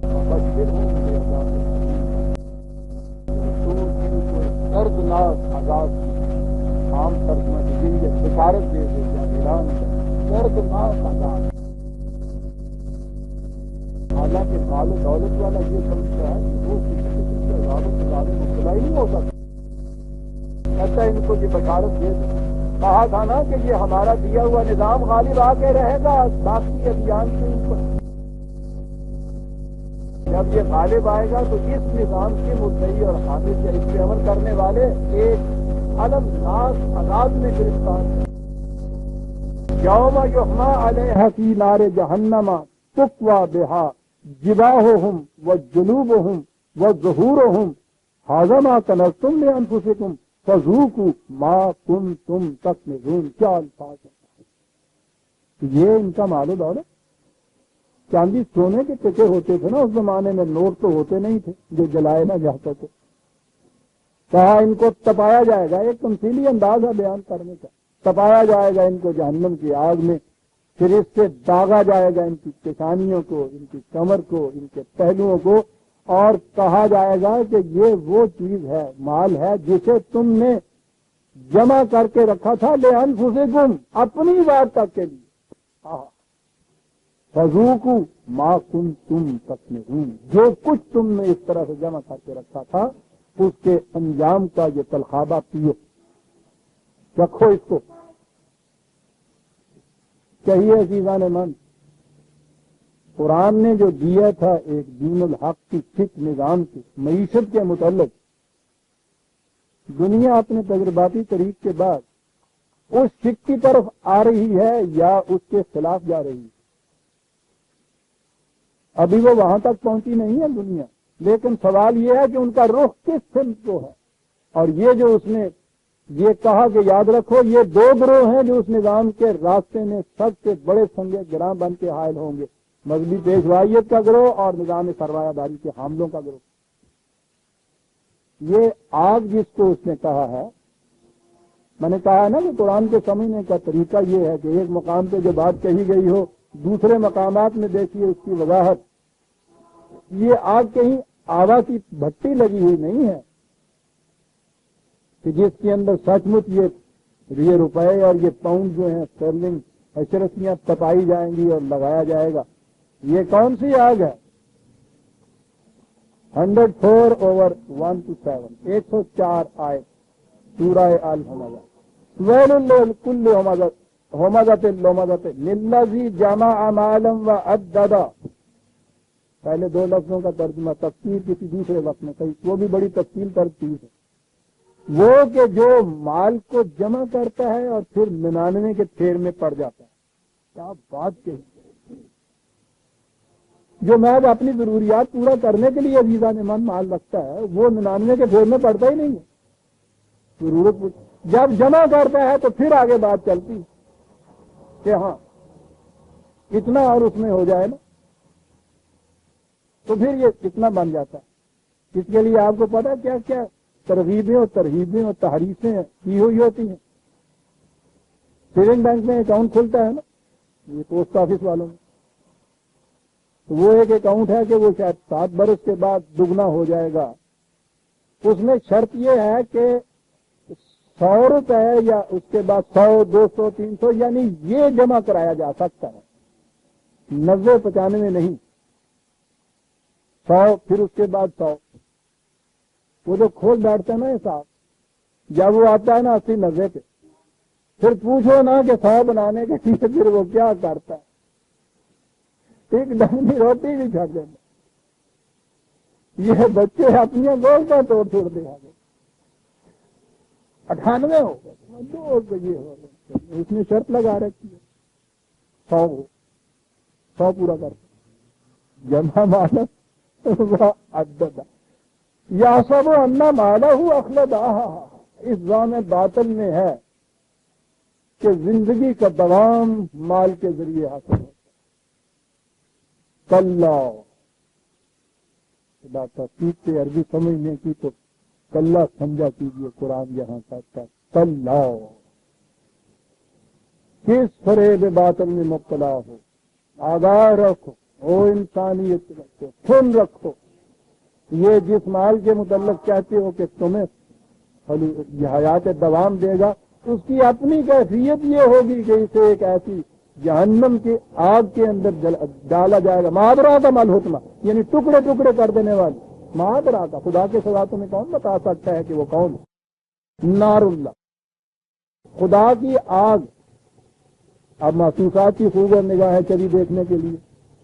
فبشرهم بعذاب دردناک عذاب کی عام ترجمہ دیجیے، بشارت دے دے یا اعلان دردناک عذاب۔ حالانکہ مال و دولت والا یہ سمجھتا ہے کہ وہ کسی قسم کے عذاب و سزا میں مبتلا ہی نہیں ہو سکتا، کہتا ہے ان کو یہ بشارت دے دے۔ کہا تھا نا کہ یہ ہمارا دیا ہوا نظام غالب آ کے رہے گا باقی ادیان کے اوپر۔ جب یہ غالب آئے گا تو اس نظام کے مدعی اور حامل یا اس پہ عمل کرنے والے ایک علم ناس عذاب میں گرفتار ہے۔ یوم یحما علیہا فی نار جہنم تقوی بہا جباہہم وجنوبہم وظہورہم ھذا ما کنزتم لانفسکم فذوقوا ما کنتم تکنزون۔ کیا الفاظ ہے! یہ ان کا مال و دولت، چاندی سونے کے ٹکے ہوتے تھے نا اس زمانے میں، نوٹ تو ہوتے نہیں تھے جو جلائے نہ جاتے تھے۔ کہا ان کو تپایا جائے گا، ایک تمثیلی انداز ہے بیان کرنے کا، تپایا جائے گا ان کو جہنم کی آگ میں، پھر اس سے داغا جائے گا ان کی پیشانیوں کو، ان کی کمر کو، ان کے پہلوؤں کو، اور کہا جائے گا کہ یہ وہ چیز ہے، مال ہے جسے تم نے جمع کر کے رکھا تھا لِأَنفُسِكُمْ، اپنی ذات تک کے لیے۔ فَذُوقُوا مَا كُنتُمْ تَكْنِزُونَ، جو کچھ تم نے اس طرح سے جمع کر کے رکھا تھا اس کے انجام کا یہ تلخابہ پیو، رکھو اس کو۔ کہیے عزیزان من، قرآن نے جو دیا تھا ایک دین الحق کی فکر نظام کی معیشت کے متعلق، دنیا اپنے تجرباتی طریق کے بعد اس فکر کی طرف آ رہی ہے یا اس کے خلاف جا رہی ہے؟ ابھی وہ وہاں تک پہنچی نہیں ہے دنیا، لیکن سوال یہ ہے کہ ان کا رخ کس سمت کو ہے۔ اور یہ جو اس نے یہ کہا کہ یاد رکھو یہ دو گروہ ہیں جو اس نظام کے راستے میں سب سے بڑے سنگ گراں بن کے حائل ہوں گے، مذہبی پیشوائیت کا گروہ اور نظام سرمایہ داری کے حاملوں کا گروہ۔ یہ آگ جس کو اس نے کہا ہے، میں نے کہا ہے نا کہ قرآن کے سمجھنے کا طریقہ یہ ہے کہ ایک مقام پہ جو بات کہی گئی ہو دوسرے مقامات میں دیکھیے اس کی وضاحت۔ یہ آگ کہیں آوا کی بھٹی لگی ہوئی نہیں ہے کہ جس کے اندر سچ مچ یہ روپے اور یہ پاؤنڈ جو ہیں اسٹرلنگ اشرفیاں تپائی جائیں گی اور لگایا جائے گا۔ یہ کون سی آگ ہے؟ 104/1-7 104 آیت سورہ الحمزہ۔ ویل لکل ہمزۃ لمزۃ للذی جمع مالا وعددا۔ پہلے دو لفظوں کا ترجمہ تفسیر کسی دوسرے وقت میں کہی، وہ بھی بڑی تفصیل پر چیز ہے، وہ کہ جو مال کو جمع کرتا ہے اور پھر 99 کے پھیر میں پڑ جاتا ہے۔ کیا بات کہی! جو محض اپنی ضروریات پورا کرنے کے لیے عزیزان من مال رکھتا ہے وہ 99 کے پھیر میں پڑتا ہی نہیں ہے۔ ضرورت جب جمع کرتا ہے تو پھر آگے بات چلتی کہ ہاں اتنا اور اس میں ہو جائے نا، تو پھر یہ کتنا بن جاتا ہے۔ اس کے لیے آپ کو پتا کیا کیا ترغیبیں اور ترہیبیں اور تحریفیں کی ہوئی ہوتی ہیں۔ سیونگ بینک میں اکاؤنٹ کھلتا ہے نا، یہ پوسٹ آفس والوں میں، تو وہ ایک اکاؤنٹ ہے کہ وہ شاید 7 برس کے بعد دگنا ہو جائے گا۔ اس میں شرط یہ ہے کہ 100 روپے یا اس کے بعد 100 200 300 یعنی یہ جمع کرایا جا سکتا ہے، 90 95 نہیں، 100 پھر اس کے بعد 100۔ وہ جو کھول بیٹھتا ہے نا حساب، جب وہ آتا ہے نا 80 90 پہ، پھر پوچھو نا کہ 100 بنانے کے لیے پھر وہ کیا کرتا ہے، ایک ڈنگی روٹی بھی چھڑ دینا۔ یہ بچے اپنی گول توڑ دے آگے 98 ہو گئے 2 یہ ہو گئے، اس نے شرط لگا رکھی ہے 100 پورا کرتا جمع مالا عددا یا سب انا مالا اخلدا۔ اس ذہن باطل میں ہے کہ زندگی کا دوام مال کے ذریعے حاصل ہوتا ہے۔ کلا تحقیق سے عربی سمجھنے کی تو کلا سمجھا کیجیے قرآن یہاں تک کلا، کس فریب باطل میں مبتلا ہو، آگاہ رکھو، او انسانیت رکھو، سن رکھو، یہ جس مال کے متعلق کہتے ہو کہ تمہیں یہ حیات دوام دے گا، اس کی اپنی کیفیت یہ ہوگی کہ اسے ایک ایسی جہنم کی آگ کے اندر ڈالا جائے گا۔ مادرا کا ملحتما یعنی ٹکڑے ٹکڑے کر دینے والی، مادرا کا خدا کے سوا تمہیں کون بتا سکتا ہے کہ وہ کون ہے؟ نار اللہ، خدا کی آگ۔ اب محسوسات کی خوب نگاہ چلی دیکھنے کے لیے،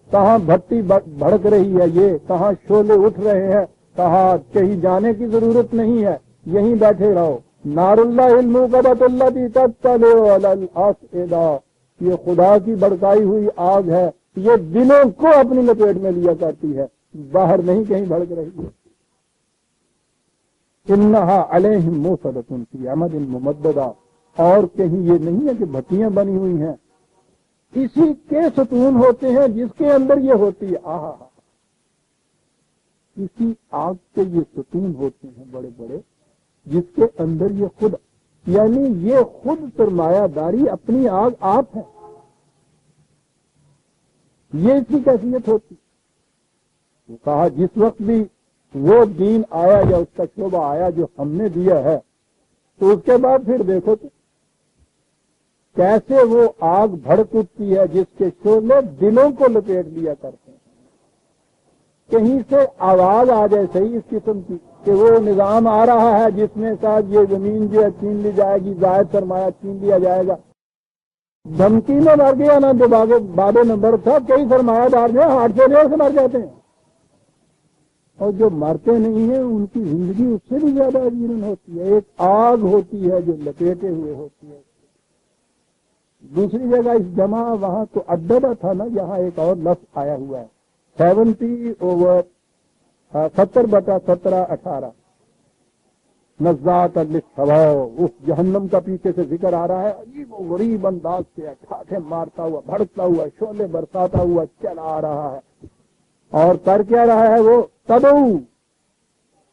کہاں بھٹی بھڑک رہی ہے، یہ کہاں شعلے اٹھ رہے ہیں، کہاں کہیں جانے کی ضرورت نہیں ہے، یہیں بیٹھے رہو، نار اللہ الموقدۃ التی تطلع علی الافئدہ، یہ خدا کی بھڑکائی ہوئی آگ ہے، یہ دلوں کو اپنی لپیٹ میں لیا کرتی ہے، باہر نہیں کہیں بھڑک رہی ہے۔ انہا علیہم موصدۃ فی عمد ممددہ، اور کہیں یہ نہیں ہے کہ بھٹیاں بنی ہوئی ہیں، اسی کے ستون ہوتے ہیں جس کے اندر یہ ہوتی ہے۔ آہا، اسی آگ کے یہ ستون ہوتے ہیں بڑے بڑے جس کے اندر یہ خود، یعنی یہ خود سرمایہ داری اپنی آگ آپ ہے، یہ اس کی کیفیت ہوتی۔ وہ کہا جس وقت بھی وہ دین آیا یا اس کا شعبہ آیا جو ہم نے دیا ہے، تو اس کے بعد پھر دیکھو تو کیسے وہ آگ بھڑک اٹھتی ہے جس کے شعلے دلوں کو لپیٹ لیا کرتے ہیں۔ کہیں سے آواز آ جائے صحیح اس قسم کی کہ وہ نظام آ رہا ہے جس میں صاحب یہ زمین جو ہے چھین لی جائے گی، زائد سرمایہ چھین لیا جائے گا، دھمکی میں مر گیا نا جو باب نمبر تھا، کئی سرمایہ دار جو ہارٹ فیلئر سے مر جاتے ہیں، اور جو مرتے نہیں ہیں ان کی زندگی اس سے بھی زیادہ عجیب ہوتی ہے، ایک آگ ہوتی ہے جو لپیٹے ہوئے ہوتی ہے۔ دوسری جگہ اس جمع وہاں تو اڈبا تھا نا، یہاں ایک اور لفظ آیا ہوا ہے 70/17-18 نزاعۃ للشوا، اس جہنم کا پیچھے سے ذکر آ رہا ہے، عجیب و غریب انداز سے ٹھاٹھے مارتا ہوا، بھڑکتا ہوا، شعلے برساتا ہوا چلا آ رہا ہے، اور کر کیا رہا ہے وہ؟ تدعو،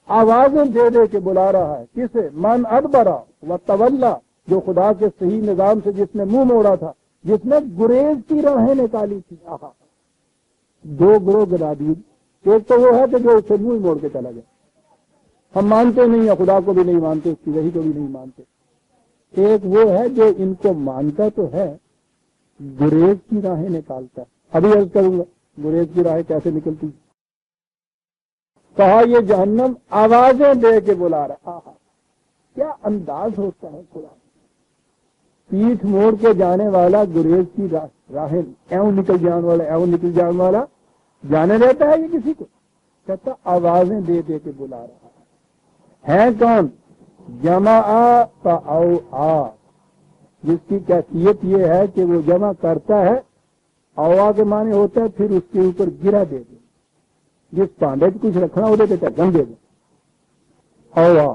آوازیں دے دے کے بلا رہا ہے، کسے؟ من ادبرا و تولا، جو خدا کے صحیح نظام سے جس نے منہ موڑا تھا، جس نے گریز کی راہیں نکالی تھی۔ آہا، دو گروہ گدا دی، ایک تو وہ ہے کہ جو اس سے منہ موڑ کے چلا گیا، ہم مانتے نہیں ہیں، خدا کو بھی نہیں مانتے، اس کی وحی کو بھی نہیں مانتے۔ ایک وہ ہے جو ان کو مانتا تو ہے، گریز کی راہیں نکالتا ہے۔ ابھی عرض کروں گا گریز کی راہیں کیسے نکلتی۔ کہا یہ جہنم آوازیں دے کے بلا رہا۔ آہا، کیا انداز ہوتا ہے خدا، پیٹھ موڑ کے جانے والا گریز کی راہیں ایوں نکل جانے والا، ایوں نکل جانے والا جانے دیتا ہے یہ کسی کو؟ کہتا آوازیں دے دے کے بلا رہا ہے کون؟ جمع فاوعا، جس کی کیفیت یہ ہے کہ وہ جمع کرتا ہے، اوعا کے معنی ہوتا ہے پھر اس کے اوپر گرا دے دے، جس پانڈے کو کچھ رکھنا ہوتے تو ڈھکن دے دے، اوعا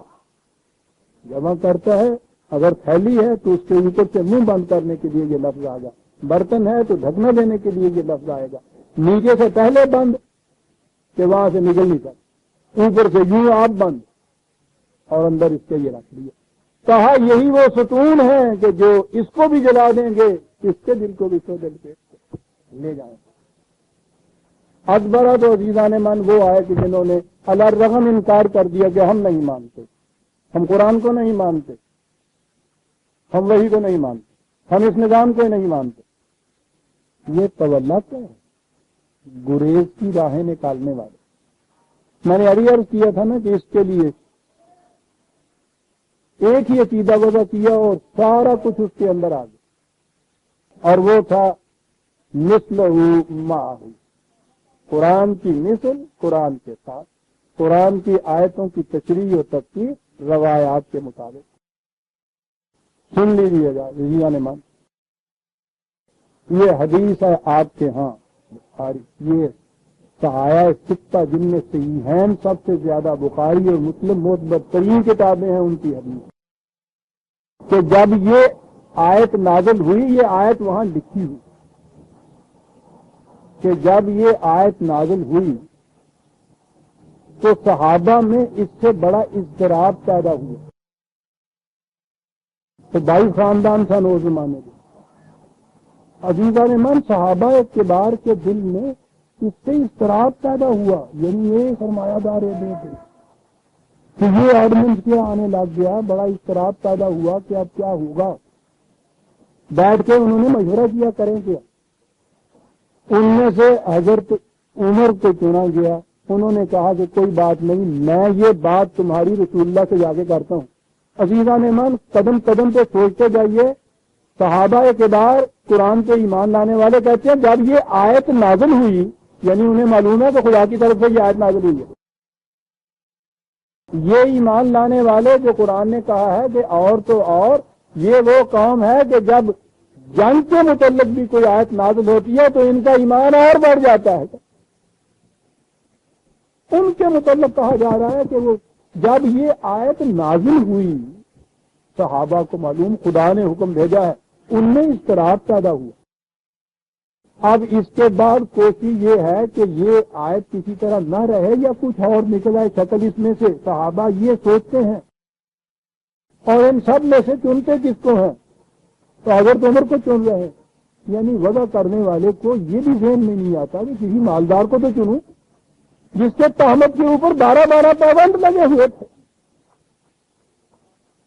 جمع کرتا ہے، اگر تھیلی ہے تو اس کے اوپر سے منہ بند کرنے کے لیے یہ لفظ آئے گا، برتن ہے تو ڈھکنا دینے کے لیے یہ لفظ آئے گا، نیچے سے پہلے بند کہ وہاں سے نکل نہیں سکتا، اوپر سے یوں آپ بند اور اندر اس کے یہ رکھ دیا۔ کہا یہی وہ ستون ہے کہ جو اس کو بھی جلا دیں گے، اس کے دل کو بھی سو دل پہ لے جائیں گے۔ اکبر تو عزیزان من وہ آئے کہ جنہوں نے الرغم انکار کر دیا کہ ہم نہیں مانتے، ہم قرآن کو نہیں مانتے، ہم وحی کو نہیں مانتے، ہم اس نظام کو نہیں مانتے۔ یہ تولا کیا ہے؟ گریز کی راہیں نکالنے والے۔ میں نے ابھی عرض کیا تھا نا کہ اس کے لیے ایک ہی عقیدہ وضع کیا اور سارا کچھ اس کے اندر آ گیا، اور وہ تھا مثلہ معہ، قرآن کی مثل، قرآن کے ساتھ، قرآن کی آیتوں کی تشریح و تفسیر روایات کے مطابق۔ سن لیجیے گا نے مان، یہ حدیث ہے آپ کے ہاں بخاری، یہ صحائح ستہ جن میں صحیحین سب سے زیادہ بخاری اور مسلم معتبر ترین کتابیں ہیں ان کی حدیث، کہ جب یہ آیت نازل ہوئی، یہ آیت وہاں لکھی ہوئی کہ جب یہ آیت نازل ہوئی تو صحابہ میں اس سے بڑا اضطراب پیدا ہوا، تو بائی خاندان تھا نو زمانے کے عزیزان من، صحابہ کبار کے دل میں اس سے اضطراب پیدا ہوا، یعنی یہ سرمایہ دار کہ یہ آرڈیننس کیا آنے لگ گیا، بڑا اضطراب پیدا ہوا کہ اب کیا ہوگا۔ بیٹھ کے انہوں نے مشورہ کیا کریں کیا، ان میں سے حضرت عمر کو چنا گیا، انہوں نے کہا کہ کوئی بات نہیں، میں یہ بات تمہاری رسول اللہ سے جا کے کرتا ہوں۔ عزیزان ایمان، قدم قدم پہ سوچتے جائیے، صحابہ کبار قرآن پہ ایمان لانے والے کہتے ہیں جب یہ آیت نازل ہوئی، یعنی انہیں معلوم ہے کہ خدا کی طرف سے یہ آیت نازل ہوئی ہے، یہ ایمان لانے والے جو قرآن نے کہا ہے کہ اور تو اور یہ وہ قوم ہے کہ جب جنگ کے متعلق بھی کوئی آیت نازل ہوتی ہے تو ان کا ایمان اور بڑھ جاتا ہے. ان کے متعلق کہا جا رہا ہے کہ وہ جب یہ آیت نازل ہوئی صحابہ کو معلوم خدا نے حکم بھیجا ہے، ان میں اضطراب پیدا ہوا. اب اس کے بعد کوشش یہ ہے کہ یہ آیت کسی طرح نہ رہے یا کچھ اور نکل آئے شکل اس میں سے. صحابہ یہ سوچتے ہیں اور ان سب میں سے چنتے کس کو ہیں؟ تو حضرت عمر کو چن رہے ہیں. یعنی وضع کرنے والے کو یہ بھی ذہن میں نہیں آتا کہ کسی مالدار کو تو چنوں جس کے تہمت کے اوپر 12 پابند لگے ہوئے تھے،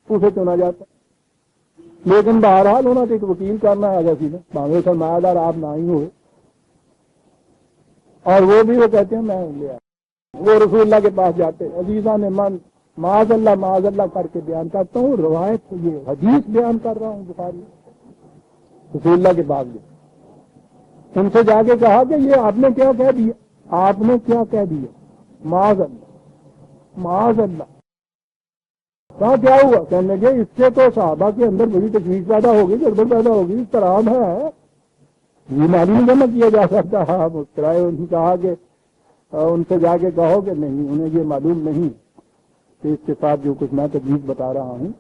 اسے چنا جاتا. لیکن بہرحال ہونا تو ایک وکیل کرنا ہے جیسی نے مانگے سرمایہ دار آپ نہ ہی ہوئے، اور وہ بھی وہ کہتے ہیں میں لے آیا. وہ رسول اللہ کے پاس جاتے، عزیزہ نے من معاذ اللہ کر کے بیان کرتا ہوں، روایت یہ حدیث بیان کر رہا ہوں بخاری. رسول اللہ کے پاس گئے، ان سے جا کے کہا کہ یہ آپ نے کیا کہہ دیا، آپ نے کیا کہہ دیا، معاذ اللہ. کہا کیا ہوا؟ کہنے لگے اس سے تو صحابہ کے اندر بڑی تشویش پیدا ہوگی، گڑبڑ پیدا ہوگی، اس طرح ہے یہ معلوم جمع کیا جا سکتا ہے. آپ مسکرائے. انہوں نے کہا کہ ان سے جا کے کہو کہ نہیں، انہیں یہ معلوم نہیں کہ اس کے ساتھ جو کچھ میں تجویز بتا رہا ہوں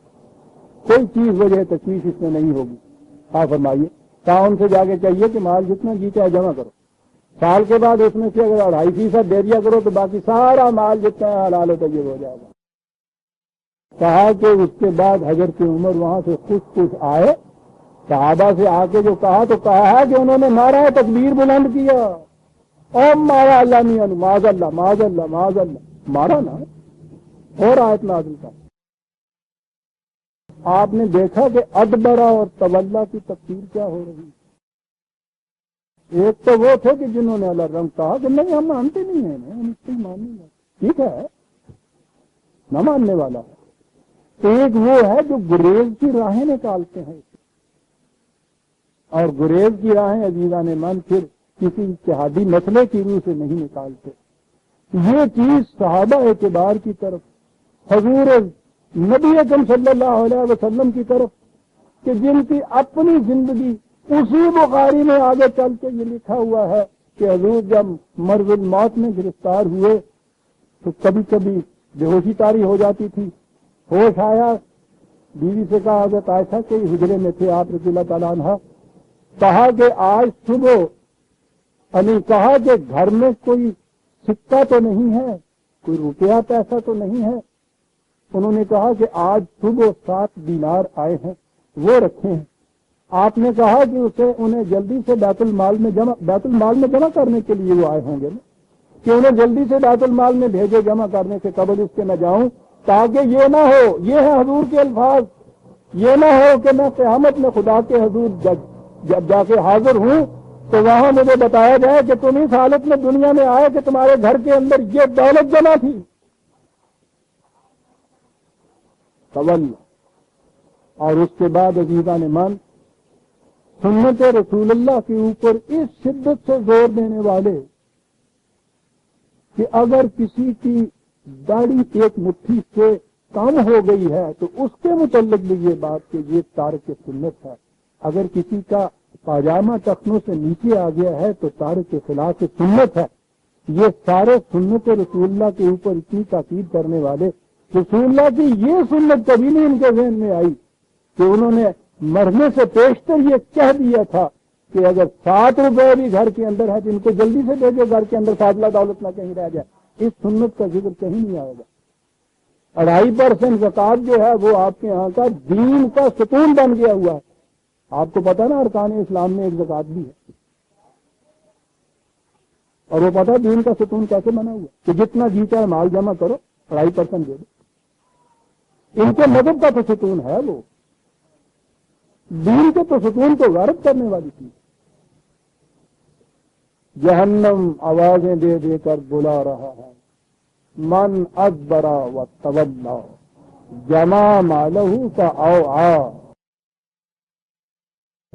کوئی چیز وجہ تشویش اس میں نہیں ہوگی. آپ فرمائیے. کہا ان سے جا کے چاہیے کہ مال جتنا جی چاہے جمع کرو، سال کے بعد اس میں سے اگر 2.5% دے دیا کرو تو باقی سارا مال جتنا ہے حلال و طیب ہو جائے گا. کہا کہ اس کے بعد حضرت عمر وہاں سے خوش آئے، صحابہ سے آ کے جو کہا تو کہا ہے کہ انہوں نے نعرہ تکبیر بلند کیا، اور مارا اللہ میاں معاذ اللہ مارا نا، اور آیت نازل کا. آپ نے دیکھا کہ ادبرا اور تولا کی تفسیر کیا ہو رہی. ایک تو وہ تھے کہ جنہوں نے اللہ رنگ کہا کہ نہیں ہم مانتے نہیں ہیں، ہم اس کو مانیں گے. ٹھیک ہے، نہ ماننے والا ہے. ایک وہ ہے جو گریز کی راہیں نکالتے ہیں، اور گریز کی راہیں عزیزان من پھر کسی اتحادی مسئلے کی روح سے نہیں نکالتے. یہ چیز صحابہ اعتبار کی طرف، حضور نبی اکرم صلی اللہ علیہ وسلم کی طرف، کہ جن کی اپنی زندگی اسی بخاری میں آگے چل کے یہ لکھا ہوا ہے کہ حضور جب مرض الموت میں گرفتار ہوئے تو کبھی کبھی بے ہوشی طاری ہو جاتی تھی، ہوش آیا، بیوی سے کہا حضرت عائشہ کے حجرے میں تھے آپ رضی اللہ تعالیٰ عنہ، کہا کہ آج صبح یعنی کہا کہ گھر میں کوئی سکہ تو نہیں ہے، کوئی روپیہ پیسہ تو نہیں ہے. انہوں نے کہا کہ آج صبح 7 دینار آئے ہیں، وہ رکھے ہیں. آپ نے کہا کہ اسے انہیں جلدی سے بیت المال میں جمع کرنے کے لیے وہ آئے ہوں گے نا، کہ انہیں جلدی سے بیت المال میں بھیجے جمع کرنے سے قبل اس کے نہ جاؤں، تاکہ یہ نہ ہو، یہ ہے حضور کے الفاظ، یہ نہ ہو کہ میں قیامت میں خدا کے حضور جب جا کے حاضر ہوں تو وہاں مجھے بتایا جائے کہ تم اس حالت میں دنیا میں آئے کہ تمہارے گھر کے اندر یہ دولت جمع تھی. اور اس کے بعد عزیزان من سنت رسول اللہ کے اوپر اس شدت سے زور دینے والے کہ اگر کسی کی داڑھی ایک مٹھی سے کم ہو گئی ہے تو اس کے متعلق بھی یہ بات کہ یہ تارک سنت ہے، اگر کسی کا پاجامہ ٹخنوں سے نیچے آ گیا ہے تو تارک خلاف سنت ہے. یہ سارے سنت رسول اللہ کے اوپر اتنی تاکید کرنے والے، رسول اللہ کی یہ سنت کبھی نہیں ان کے ذہن میں آئی کہ انہوں نے مرنے سے پیشتر یہ کہہ دیا تھا کہ اگر 7 روپے بھی گھر کے اندر ہے تو ان کو جلدی سے بھیجو، گھر کے اندر فاضلہ دولت نہ کہیں رہ جائے. اس سنت کا ذکر کہیں نہیں آئے گا. 2.5% زکوٰۃ جو ہے وہ آپ کے یہاں کا دین کا ستون بن گیا ہوا ہے. آپ کو پتا نا ارکان اسلام میں ایک زکوٰۃ بھی ہے، اور وہ پتا دین کا ستون کیسے بنا ہوا کہ جتنا جی چاہے مال جمع کرو 2.5% دے دو. ان کے مذہب کا تو ستون ہے، وہ دین کے تو ستون کو غارت کرنے والی چیز. جہنم آوازیں دے دے کر بلا رہا ہے، من ادبرا و تولا جمع مالہ کا اوعا.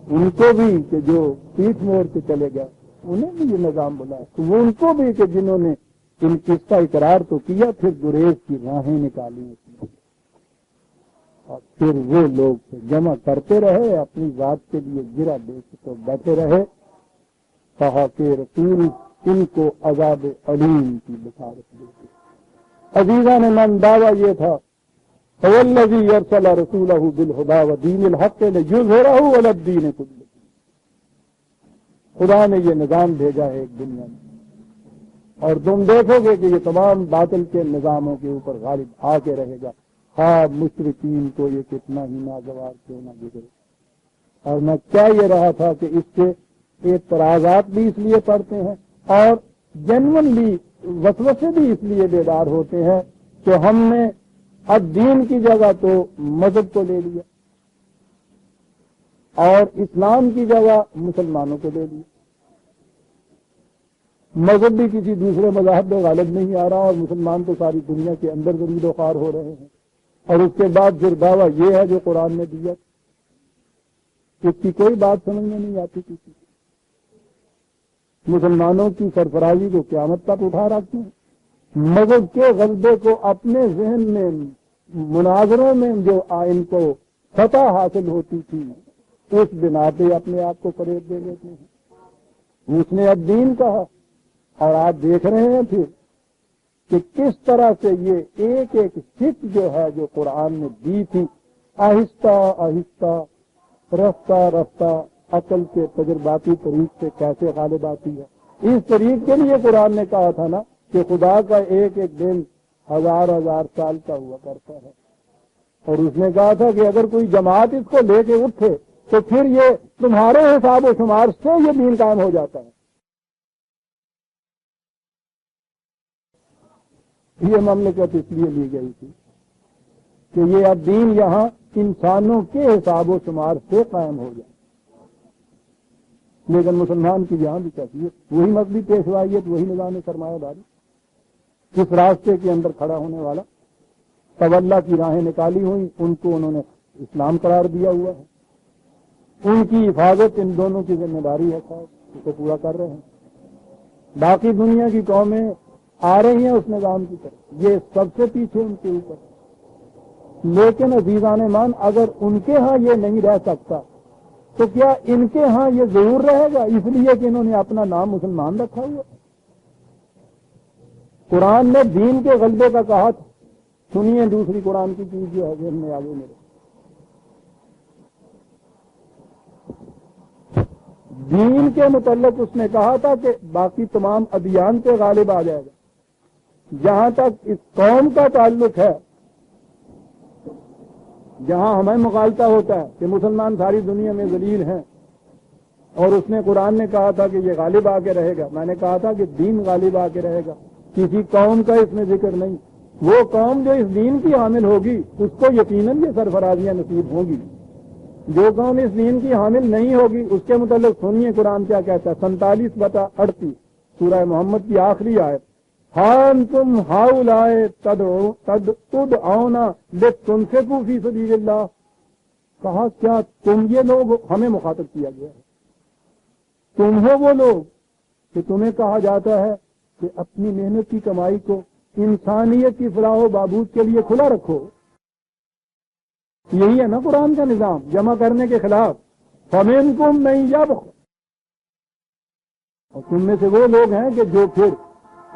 ان کو بھی کہ جو پیٹھ موڑ کے چلے گئے انہیں بھی یہ نظام بلا ہے، تو وہ ان کو بھی کہ جنہوں نے ان اس کا اقرار تو کیا، پھر گریز کی راہیں نکالی اس نے، اور پھر وہ لوگ جمع کرتے رہے، اپنی ذات کے لیے گرا دے تو بیٹھے رہے، کہا کہ رسول ان کو عذاب علیم کی بشارت دیتے۔ عزیزان من دعویٰ یہ تھا والذی ارسل رسولہ بالہدی ودین الحق لیظہرہ علی الدین کلہ، خدا نے یہ نظام بھیجا ہے ایک دنیا میں، اور تم دیکھو گے کہ یہ تمام باطل کے نظاموں کے اوپر غالب آ کے رہے گا، ہاں مشرکین کو یہ کتنا ہی ناگوار کیوں نہ گزرے۔ اور میں کیا یہ رہا تھا کہ اس کے اعتراضات بھی اس لیے پڑھتے ہیں اور جنونلی وسوسے بھی اس لیے بیدار ہوتے ہیں کہ ہم نے اب دین کی جگہ تو مذہب کو لے لیا اور اسلام کی جگہ مسلمانوں کو لے لیا، مذہب بھی کسی دوسرے مذہب میں غالب نہیں آ رہا اور مسلمان تو ساری دنیا کے اندر ضرور و خوار ہو رہے ہیں، اور اس کے بعد پھر دعویٰ یہ ہے جو قرآن نے دیا، اس کی کوئی بات سمجھ میں نہیں آتی کسی کو۔ مسلمانوں کی سرفرازی کو قیامت تک اٹھا رکھتے ہیں، مذہب کے غلبے کو اپنے ذہن میں مناظروں میں جو ان کو فتح حاصل ہوتی تھی اس بنا پہ اپنے آپ کو فریب دے دیتے ہیں۔ اس نے اب دین کہا، اور آپ دیکھ رہے ہیں پھر کہ کس طرح سے یہ ایک ایک سکھ جو ہے جو قرآن نے دی تھی، آہستہ آہستہ رفتہ رفتہ عقل کے تجرباتی طریق سے کیسے غالب آتی ہے۔ اس طریق کے لیے قرآن نے کہا تھا نا کہ خدا کا ایک ایک دن ہزار ہزار سال کا ہوا کرتا ہے، اور اس نے کہا تھا کہ اگر کوئی جماعت اس کو لے کے اٹھے تو پھر یہ تمہارے حساب و شمار سے یہ دین قائم ہو جاتا ہے۔ یہ مملکت اس لیے لی گئی تھی کہ یہ اب دین یہاں انسانوں کے حساب و شمار سے قائم ہو جائے، لیکن مسلمان کی یہاں بھی کیفیت وہی مذہبی پیشوائیت، وہی نظام سرمایہ داری، جس راستے کے اندر کھڑا ہونے والا تولا کی راہیں نکالی ہوئی ان کو انہوں نے اسلام قرار دیا ہوا ہے، ان کی حفاظت ان دونوں کی ذمہ داری ہے، صاحب اسے پورا کر رہے ہیں۔ باقی دنیا کی قومیں آ رہی ہیں اس نظام کی طرف، یہ سب سے پیچھے ان کے اوپر، لیکن عزیزان مان اگر ان کے ہاں یہ نہیں رہ سکتا تو کیا ان کے ہاں یہ ضرور رہے گا؟ اس لیے کہ انہوں نے اپنا نام مسلمان رکھا ہوا۔ قرآن نے دین کے غلبے کا کہا تھا، سنیے دوسری قرآن کی چیز جو ہے ذہن میں آگے میرے، دین کے متعلق اس نے کہا تھا کہ باقی تمام ادیان پہ غالب آ جائے گا۔ جہاں تک اس قوم کا تعلق ہے، جہاں ہمیں مغالطہ ہوتا ہے کہ مسلمان ساری دنیا میں ذلیل ہیں، اور اس نے قرآن نے کہا تھا کہ یہ غالب آ کے رہے گا، میں نے کہا تھا کہ دین غالب آ کے رہے گا، کسی قوم کا اس میں ذکر نہیں۔ وہ قوم جو اس دین کی حامل ہوگی اس کو یقیناً یہ سرفرازیاں نصیب ہوں گی، جو قوم اس دین کی حامل نہیں ہوگی اس کے متعلق سنیے قرآن کیا کہتا ہے، 47/38 سورہ محمد کی آخری آیت، ہاں تم ہاؤلائے تدعون لتنفقوا فی سبیل اللہ، کہا کیا تم یہ لوگ، ہمیں مخاطب کیا گیا ہے، تم ہو وہ لوگ کہ تمہیں کہا جاتا ہے کہ اپنی محنت کی کمائی کو انسانیت کی فلاح و بہبود کے لیے کھلا رکھو۔ یہی ہے نا قرآن کا نظام، جمع کرنے کے خلاف، فَمِنْكُمْ مَن يَبْخِلُ، اور تم میں سے وہ لوگ ہیں کہ جو پھر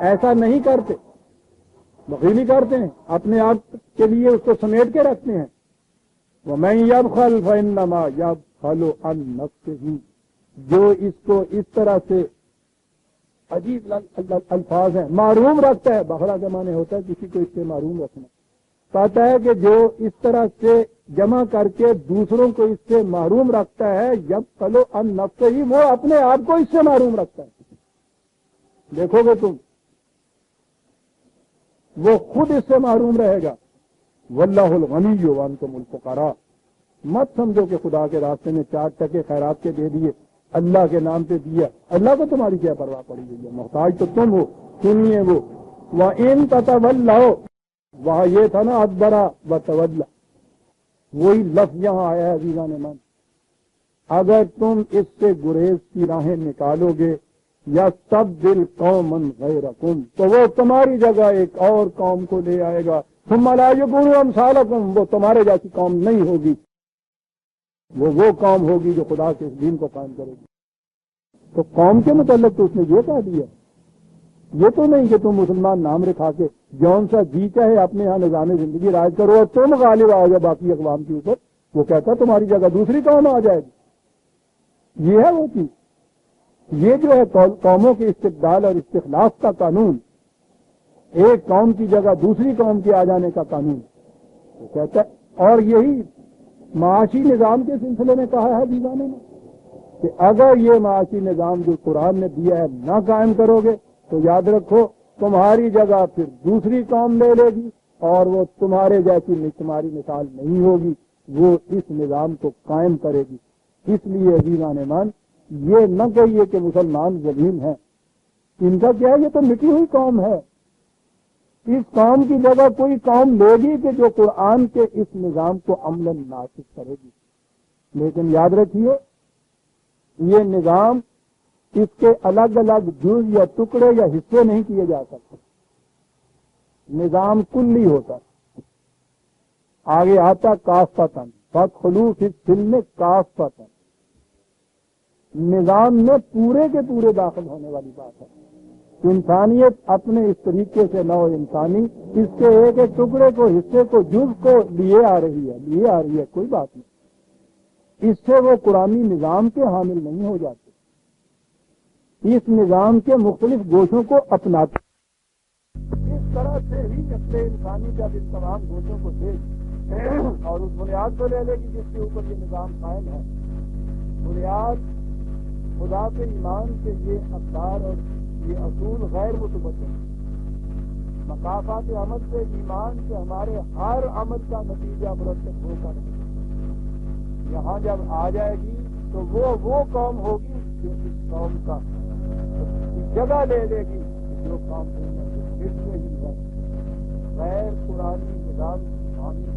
ایسا نہیں کرتے، بخیلی کرتے ہیں، اپنے آپ کے لیے اس کو سمیٹ کے رکھتے ہیں۔ وَمَن يَبْخَلْ فَإِنَّمَا يَبْخَلُ عَن نَفْسِهِ، جو اس کو اس طرح سے عجیب الفاظ ہیں، معروم رکھتا ہے، بخلا کے معنی ہوتا ہے کسی کو اس سے معروم رکھنا، کہتا ہے کہ جو اس طرح سے جمع کر کے دوسروں کو اس سے محروم رکھتا ہے، یبخل عن نفسہ، وہ اپنے آپ کو اس سے محروم رکھتا ہے۔ دیکھو گے تم، وہ خود اس سے محروم رہے گا۔ واللہ الغنی وانتم الفقراء، مت سمجھو کہ خدا کے راستے میں 4 ٹکے خیرات کے دے دیے، اللہ کے نام پہ دیا، اللہ کو تمہاری کیا پرواہ پڑی ہوئی ہے، محتاج تو تم ہو۔ سنیے وہ وَإِن تَتَوَلَّوْا، وہاں یہ تھا نا ادبرا وتولا، وہی لفظ یہاں آیا ہے عزیزان من، اگر تم اس سے گریز کی راہیں نکالو گے یستبدل قوما غیرکم، تو وہ تمہاری جگہ ایک اور قوم کو لے آئے گا، ثم لا یکونوا امثالکم، وہ تمہارے جیسی قوم نہیں ہوگی، وہ قوم ہوگی جو خدا کے اس دین کو قائم کرے گی۔ تو قوم کے متعلق تو اس نے یہ کہہ دیا، یہ تو نہیں کہ تم مسلمان نام رکھا کے جون سا جی چاہے اپنے یہاں نظام زندگی راج کرو اور تم غالب آ جاؤ باقی اقوام کے اوپر۔ وہ کہتا تمہاری جگہ دوسری قوم آ جائے گی، یہ ہے وہ چیز۔ یہ جو ہے قوموں کے استقبال اور استخلاف کا قانون، ایک قوم کی جگہ دوسری قوم کے آ جانے کا قانون، وہ کہتا ہے۔ اور یہی معاشی نظام کے سلسلے میں کہا ہے دیوانے نے کہ اگر یہ معاشی نظام جو قرآن نے دیا ہے نہ قائم کرو گے تو یاد رکھو تمہاری جگہ پھر دوسری قوم لے لے گی، اور وہ تمہارے جیسی تمہاری مثال نہیں ہوگی، وہ اس نظام کو قائم کرے گی۔ اس لیے عزیزان ایمان، یہ نہ کہیے کہ مسلمان ذلیل ہیں، ان کا کیا ہے، یہ تو مٹی ہوئی قوم ہے۔ اس قوم کی جگہ کوئی قوم لے گی کہ جو قرآن کے اس نظام کو عملاً نافذ کرے گی۔ لیکن یاد رکھیے یہ نظام، اس کے الگ الگ جز یا ٹکڑے یا حصے نہیں کیے جا سکتے، نظام کلی ہوتا ہے۔ آگے آتا کافتن، فادخلوا فی السلم کافتن، نظام میں پورے کے پورے داخل ہونے والی بات ہے۔ انسانیت اپنے اس طریقے سے نو انسانی اس کے ایک ایک ٹکڑے کو، حصے کو، جز کو لیے آ رہی ہے، کوئی بات نہیں۔ اس سے وہ قرآنی نظام کے حامل نہیں ہو جاتے، اس نظام کے مختلف گوشوں کو اپناتے۔ اس طرح سے ہی نسل انسانی جب ان تمام گوشوں کو دیکھ اور اس بنیاد کو لے لے گی جس کے اوپر یہ نظام قائم ہے، بنیاد خدا کے ایمان کے یہ اقدار اور یہ اصول غیر متبدل، مقافات عمل سے ایمان سے ہمارے ہر عمل کا نتیجہ مرتب ہو کر یہاں جب آ جائے گی تو وہ قوم ہوگی جو اس قوم کا جگہ لے لے گی، جو قوم اس میں ہی ہے، غیر قرآنی نظام کی حامی